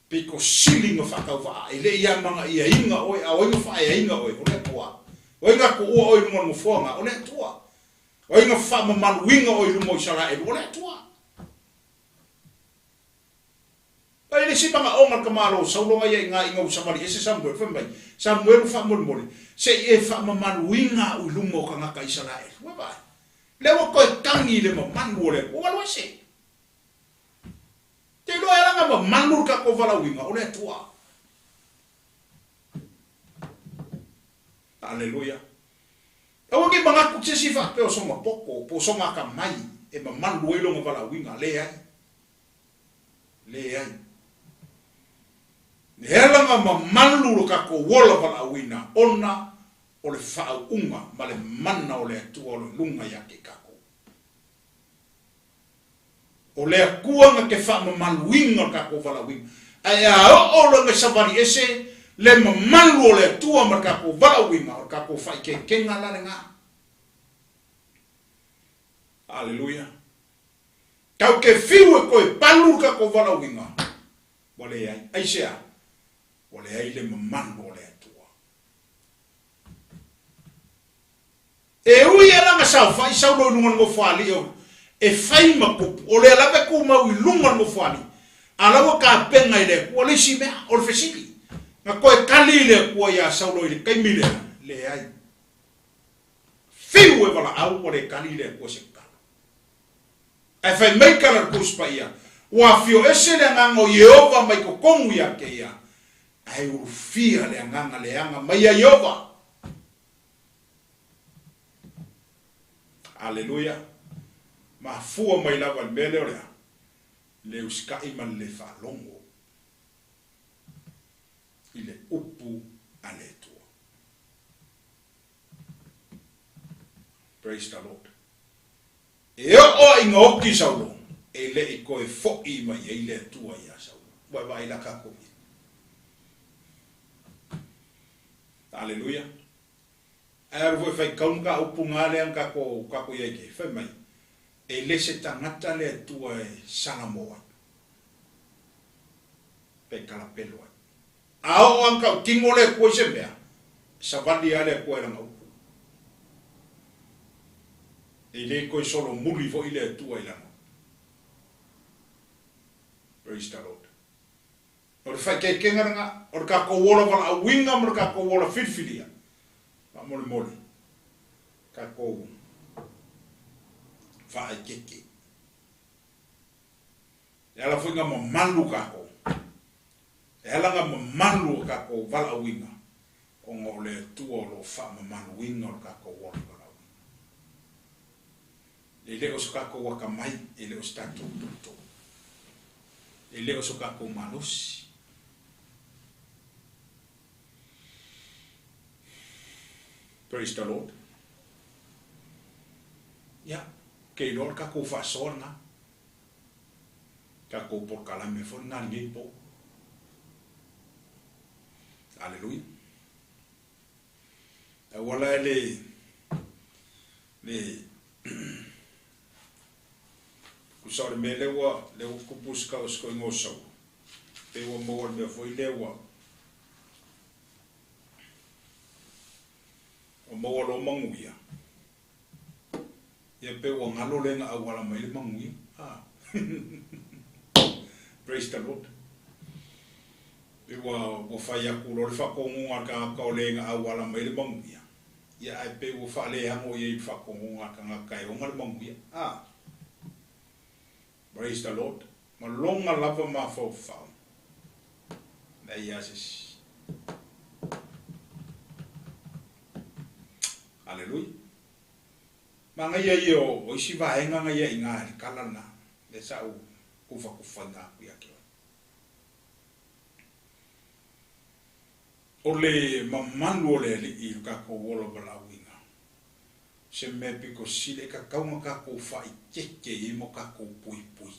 Piko siling o whakauwa, ele ia manga ia inga oi, a oinga wha ia inga oi, o le tua. Oinga ko ua oi lunga ngufonga, o le tua. Oinga wha mamanu winga oi lunga Israel, o le tua. Pai le sipanga o mal kamalo, saulonga ia inga usamari, ese Samuel, whamai. Samuelu wha mori, se e wha mamanu winga oi lunga o kangaka Israel. Wabai. Lewa koe tangi le mamanu o le, o walwa se. Te loa elanga mamanu ka ko vala winga, o le tua. Aleluia. Awa ki mga kutsesi fa pe o songa poko, po songa ka mai, e mamanu e longa vala winga, le ai. Le ai. Helanga mamanu ka ko wola vala winga, ona o le whao unga, ma le mana o le atua o le lunga ya ke kako. O le akuanga ke wha mamanu winga kako vala winga. Ai a o langa savari ese, le mamanu o le atua ma kako vala winga, o kako whai ke kenga lare ngā. Aleluia. Kau ke whiu e koe palu kako vala winga. Wale ai, ai sea. Wale ai le mamanu o le atua. E ui e langa sau, whai sau no lungan mo whali o. E whai makupu, o le alawe ku mau i lungan mo whali. Alawa ka penga i le kua le si mea, o le whesili. Nga koe kali le kua ia sau no i le kaimile, le ai. Whiu e wala au, o le kali le kua se kala. E whai meikara kuspa ia. Ua fio ese le nganga o Yehova mai ko kongu ia ke ia. Ai urufia le nganga le anga mai a Yehova. Aleluia. Ma fua mai lava mele orea. Le uskai man le whalongo. I le upu a le tua. Praise the Lord. E o inga oki saulo. E le i koe fo'i mai e le tua ia saulo. Wai wai la kako. Aleluia. Ai voi fai kaunga upu ngale ang kako ia ke. Fai mai. E le se tangata le tua e Samoa. Pe kalapelo. Ao ang kau tingo le kua se mea. Savali ale kua ranga upu. E le koe solo muli vo i le tua i langa. Praise the Lord. Ora fai ke kenga ora ka ko wola vala winga mo ka ko wola filfilia. Ma mole mole. Ka ko fa keke. Ela foi nga malu ka ko. Ela nga malu ka ko vala winga. O ngole tuo lo fa malu winga ka ko wola vala winga. Ele os ka ko waka mai, ele os tanto tuto. Ele os ka ko malusi. Praise the Lord. Ya, que Lord ka ko fa sorna. Ka ko por kala me fo na lipo. Aleluia. Wala le kusore me lewa le ku busca os ko ngoso. Pe wo mo me fo lewa. O mo lo manguia. Ia pe o ngalo le na awala mai manguia. Ah. Praise the Lord. Pe o fai aku lo fa ko ngunga ka le nga awala mai manguia. Ia ai pe o fa le hango ia fa ko ngunga ka kai o ngal manguia. Ah. Praise the Lord. Ma longa lava ma fo fa. Na ia se Aleluia. Manga ia io o si va enga ia inga kalana le sau kufa kufanga kuya ke. Ole mamanu ole i ka ko wolo bala winga. Se me piko sile ka kaunga ka ko fa i keke i mo ka ko pui pui.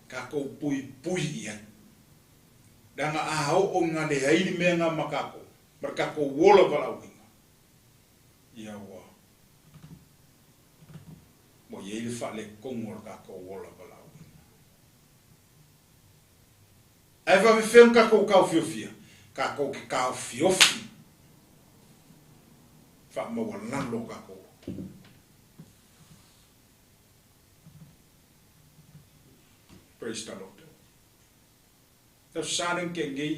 Ka ko pui pui ia. Danga ahau o nga le haili mea nga makako. Marka ko wola wala winga. ia ua mo ye le fa le kongo ka ko wola bala ai va me fen ka ko ka fiofia ka ko ke ka fiofi fa mo wala lo ka ko praise the Lord the sharing ke ngi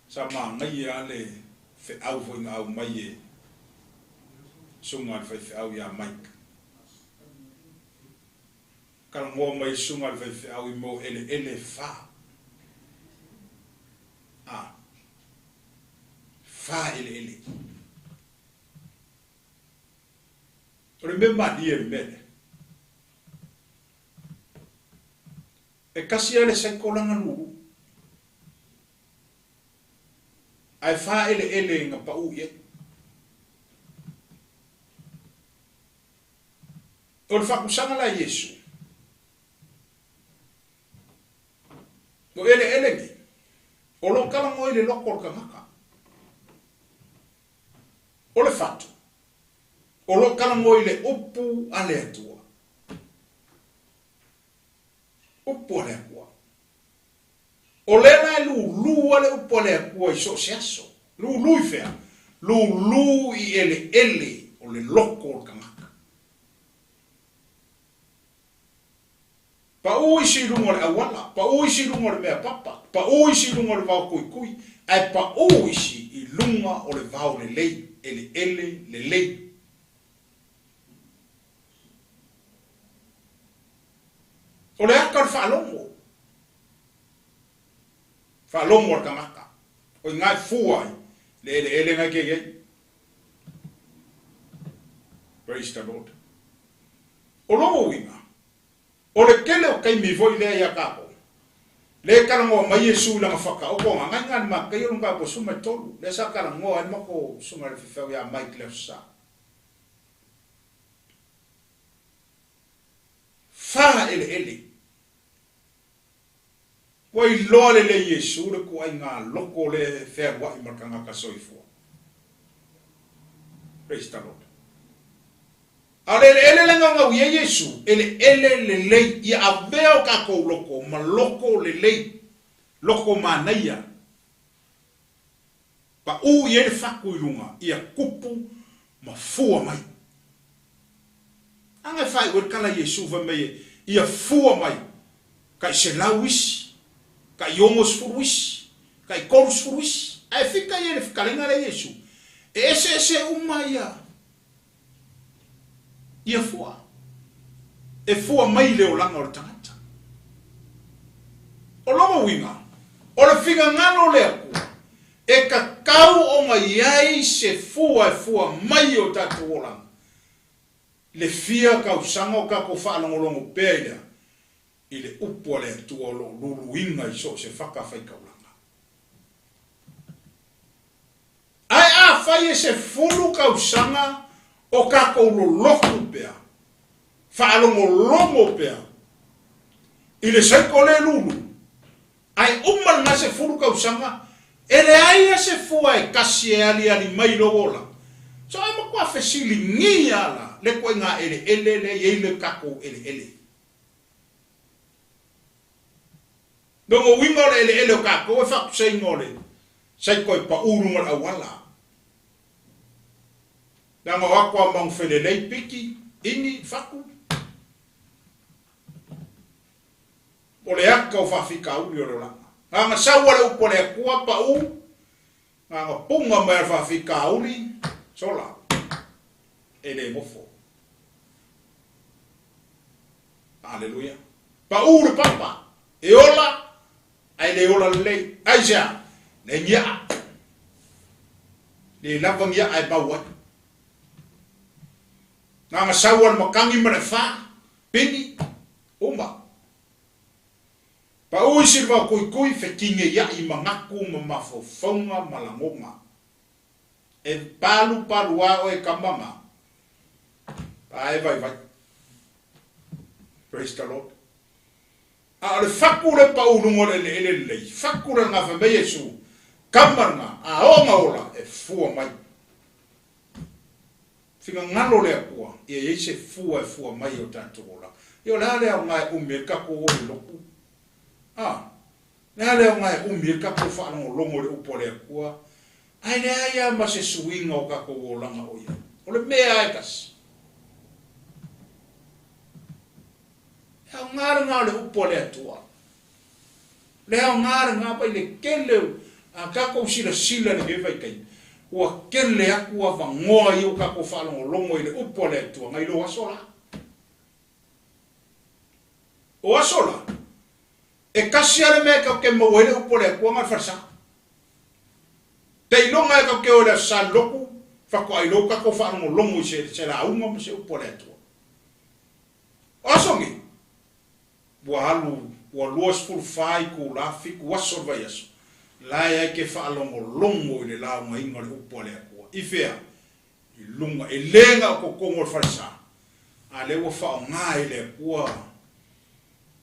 sama ngai ale fe au vo ngau mai sunga fe au ya Mike kal ngo mai sunga fe au mo ele fa fa ele remember dear men e kasi ele se kolanga lu ai fa ele nga pa u ye o fa kusanga la Yesu o ele ni o lo kala mo ele lokor ka maka o le fatu o lo kala mo ele upu ale atua upu ale akua o le na lu ale upu ale akua I so se aso lu I fea lu I ele o le lokor ka maka pa ui si rungo le awala, pa ui si rungo le mea papa, pa ui si rungo le vau kui, ai pa ui si I lunga o le vau le lei, ele le lei. O le aka le whaalongo le kamaka, o I ngai fuai, le ele ngai kei. Praise the Lord. O longo winga, o le kele o kai mi voi le ia kapo le kalango mai Yesu la mafaka o ko nga ngan ma kai o nga po suma tolu le sa kalango ai mako suma le fefeu ya mai klefsa fa ele wa I lole le Yesu le ko ai nga loko le fe wa I markanga ka soifo praise the Lord. Ale ele nga uye Yesu ele le lei ia aveo ka ko loko ma loko le lei loko manaya pa u ye faku ilunga ia kupu ma fua mai anga fai o kala Yesu va me ia fua mai kai se lawis kai yomos furuis kai korus furuis ai fika ye fika lenga le Yesu ese umaya ia fua e fua mai le o langa o tangata o longo winga o le figa ngano le aku e kakau o mai ai se fua e fua mai o tatu o langa le fia ka usango ka ko whaalongolongo pēia I le upo le tu o lo lulu winga I so se whakawhai ka ulanga ai a whai e se fulu ka usanga o ka ko lo loku pea whaalongo pea I le saiko le lulu ai umal nga se furu ka usanga ele ai se fua e kasi e ali mai lo wola so ai mo kwa fesili ngia la le ko nga ele le kako ele dongo wingo ele kako e fa sei ngole sai ko pa uru mo awala danga wakwa mang felelei piki ini faku ole aka o fafika u yo la nga sawa le upole kwa pa u nga punga ma fafika uli sola ele mofo haleluya pa u le papa e ola ai le ola le aja le nya le lava nya ai ba wa nga sawa makangi mrefa pini umba pa ui silva kui fekinge ya I mangaku mamafofonga malangonga e palu wao e kamama pa vai praise the Lord a le fakure pa unungo le fakure nga fa Yesu kamarna a onga ola e fua mai Finga ngalo le kua. Ia se fua mai o tātou la. Ia le au ngai umir kako o loku. Le ngai umir kako whanongo longo le upo le kua. Ai le aia ma se suinga o kako o langa o ia. O le mea e kasi. Au ngāra le upo le atua. Le au ngāra pai le kele a kako sila le hewa i kai. Ua kele aku a vangoa i o kako whanongo longo i le upo le atua. Ngai lo asola. O asola. E kasi ale mea kau ke mawele upo le atua ngai wharsa. Te ilonga e kau ke o le sa loku. Whako ai lo kako whanongo longo i se la aunga ma se upo le atua. O asongi. Ua halu, ua luas fulu whai ku la fiku waso vai aso. Lai ai ke whaalongo longo i le launga inga le upo le akua. I whea, i lunga, e lenga o kokongo le wharisa. A le ua whao ngā i le akua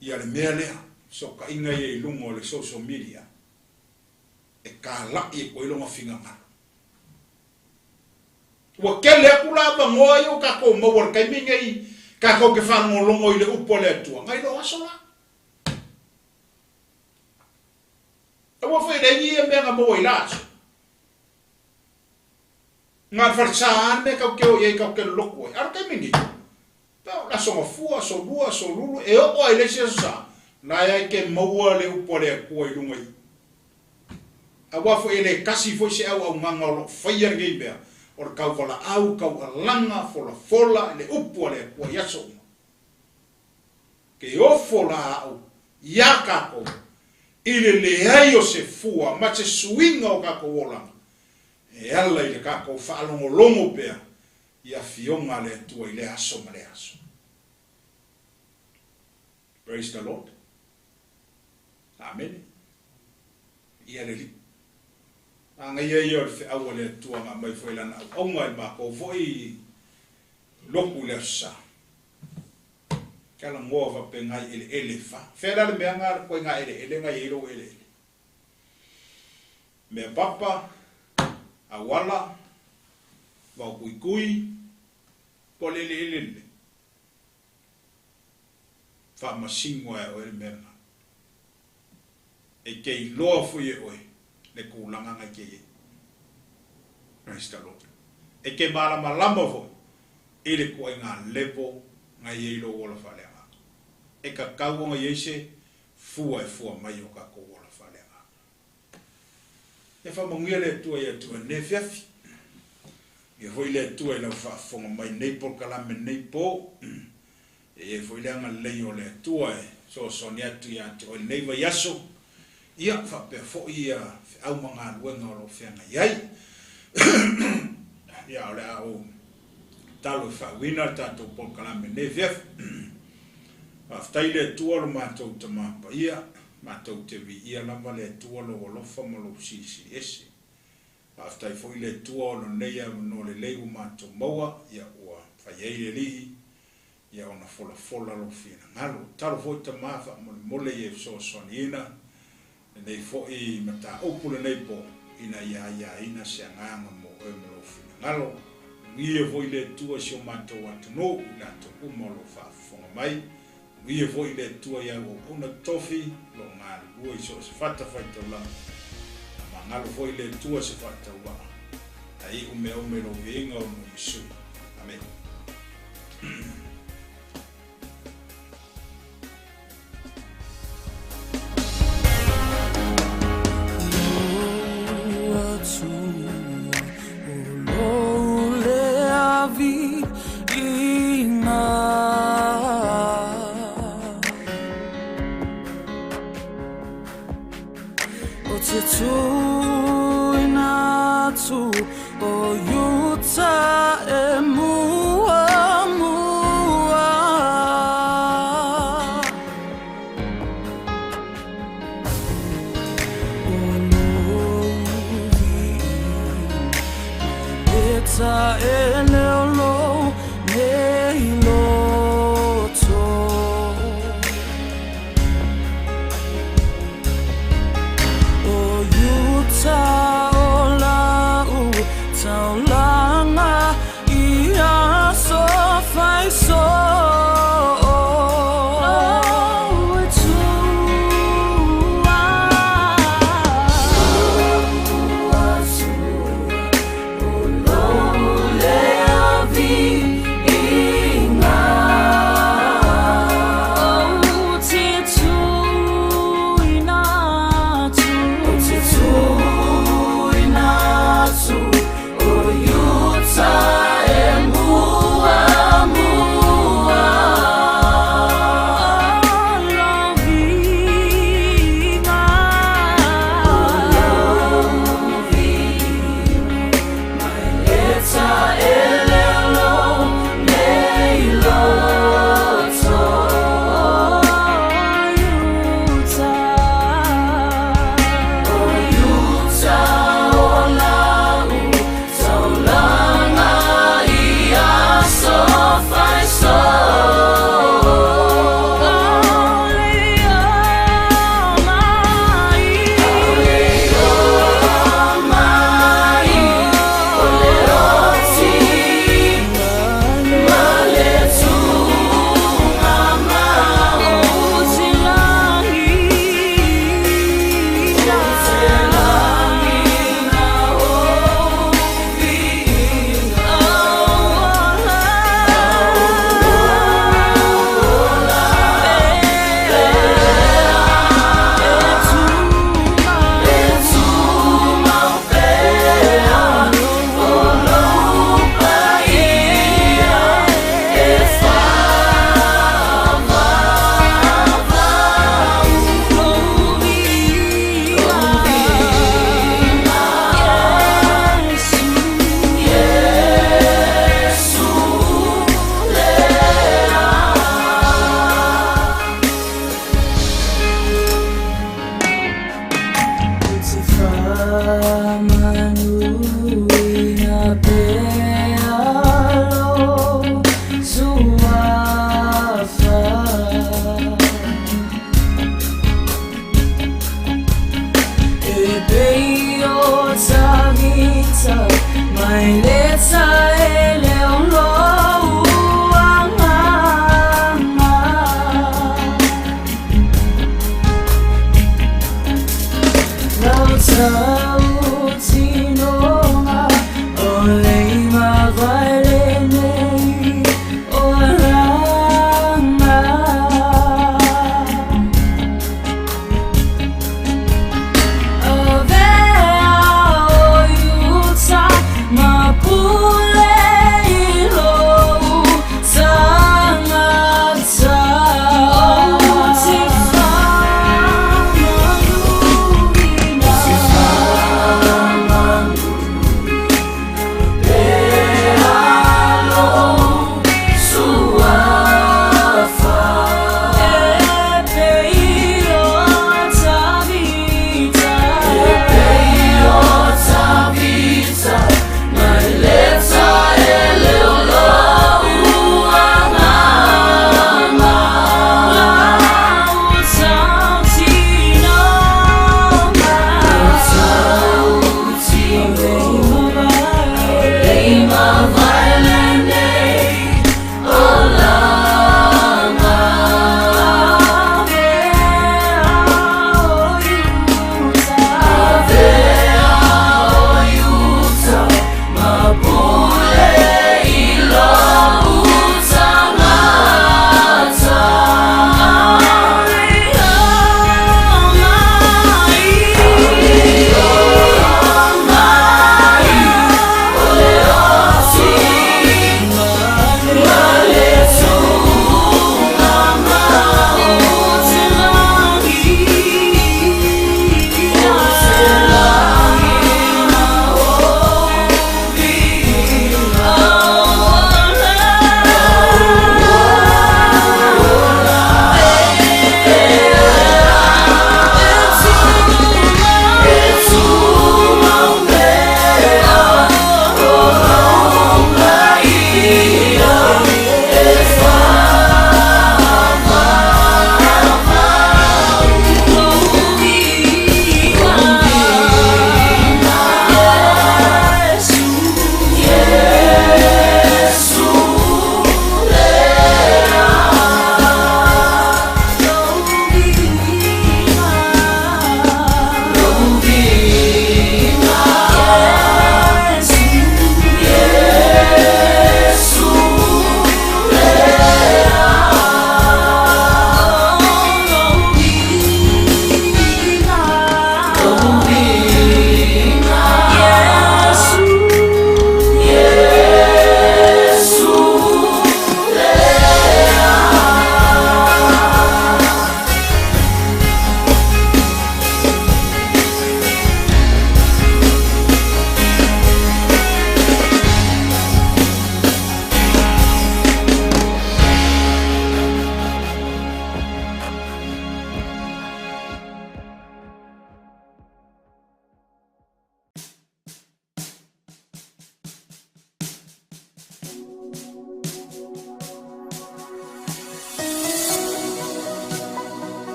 i ale mea lea. So ka inga i lunga o le social media. E ka lai e koe longa whinga ngana. Ua kele aku lava ngoa i o kako mawar kai minga i kako ke whanongo longo i le upo le atua. Ngai lo aso la. Ua whaerengi e mea ngā mawa i laso. Ngā wharsaan me kau keo iei kau ke loko e. Aro kai mingi. Pau la songa fua, so lua, so lulu. E opo ai lesi aso sa. Nai ai ke maua le upo le akua i lunga i. A wafo e le kasi fo se au nganga o lo whaiar ngei bea. O le kau wala au, kau alanga, fola, le upo le akua i aso. Ke o fola au, ia kako. Ile le ai o se fua, ma se suinga o kako wolanga. E ala i le kako whaalongo longo pea, ia fionga le tua i le aso ma le aso. Praise the Lord. Amen. Ia le li. Anga ia o le whiaua le tua ngā mai whailana au. Aunga i mako voi loku le sa. Kala ngoa va pe ngai ele fa. Fera le mea ngā koe ngā ele ngai ero ele. Mea papa, awala, wau kui, po ele. Fa masingo e o ele mea ngā. E kei loa fui e oe, le kūlanga ngai kei e. Praise the Lord. E ke malama fo, ele koe ngā lepo, ngai eiro ola whale anga. E ka kauonga yeise, fua mai o kako ola whale anga. E whamongia le tua ia tua ne fiafi. E hoi le tua ila whafonga mai neipo kalame neipo. E hoi le anga lei o le tua e. So soni atu ia atu o neiva yaso. Ia whapea fo ia au mga luenga o lo whianga iai. Ia o le au talo whawina tātou pol kalame ne fiafi. Whaftai le tua lo mātou ta māpa ia. Mātou te vi ia lava le tua lo o lofa ma lo 𝚙𝚍. Whaftai fo i le tua o lo neia no le leiu mātou maua. Ia ua whaiei le lihi. Ia ona fola lo whina ngalo. Talo fo i ta māwha mole i e so ina. Nei fo i mata opule nei po. Ina ia ina se nganga mo e mo lo whina ngalo. Ngie fo i le tua si o mātou atu no. Ina to umalo whafonga mai. Ngie fo i le tua ia o una tofi. Lo ngāri ua i so se whata whaita ula. Ma ngalo fo i le tua se whata ua. Ai ume lo vienga o no Yesu. Amen. 𝚘𝚘𝚘𝚘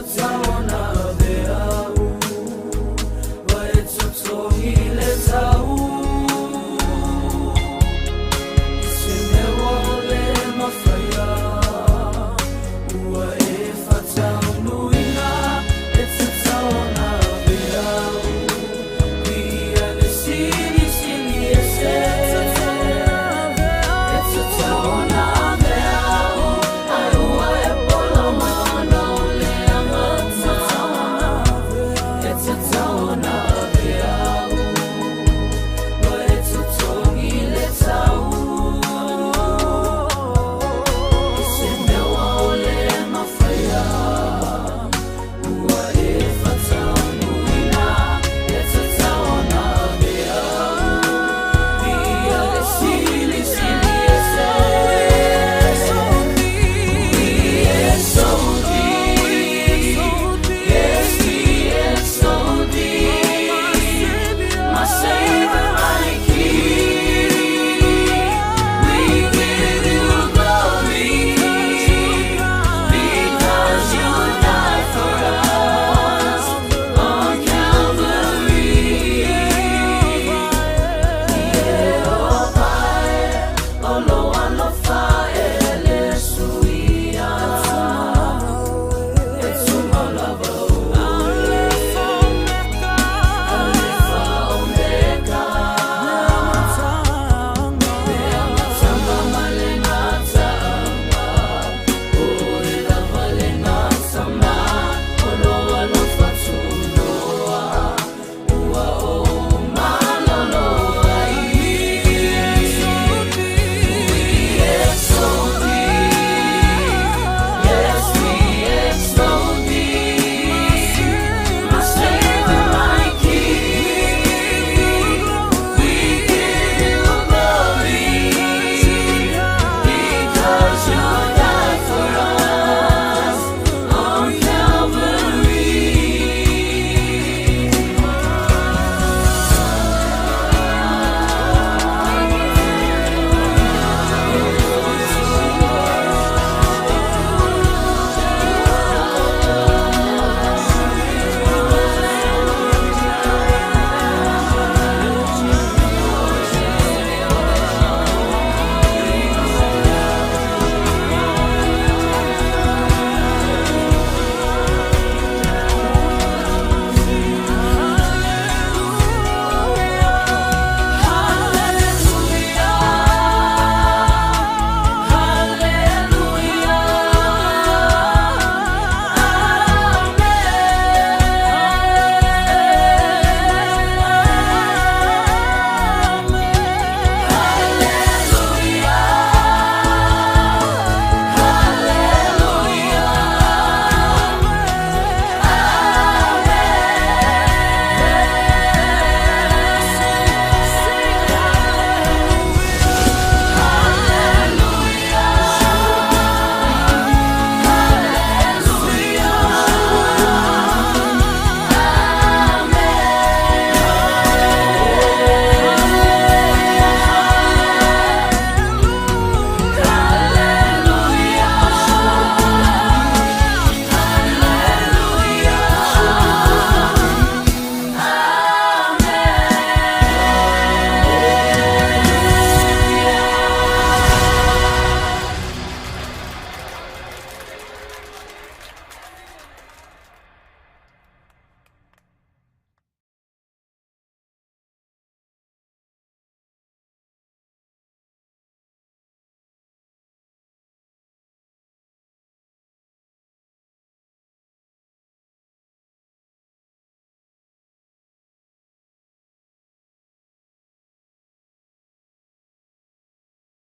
sa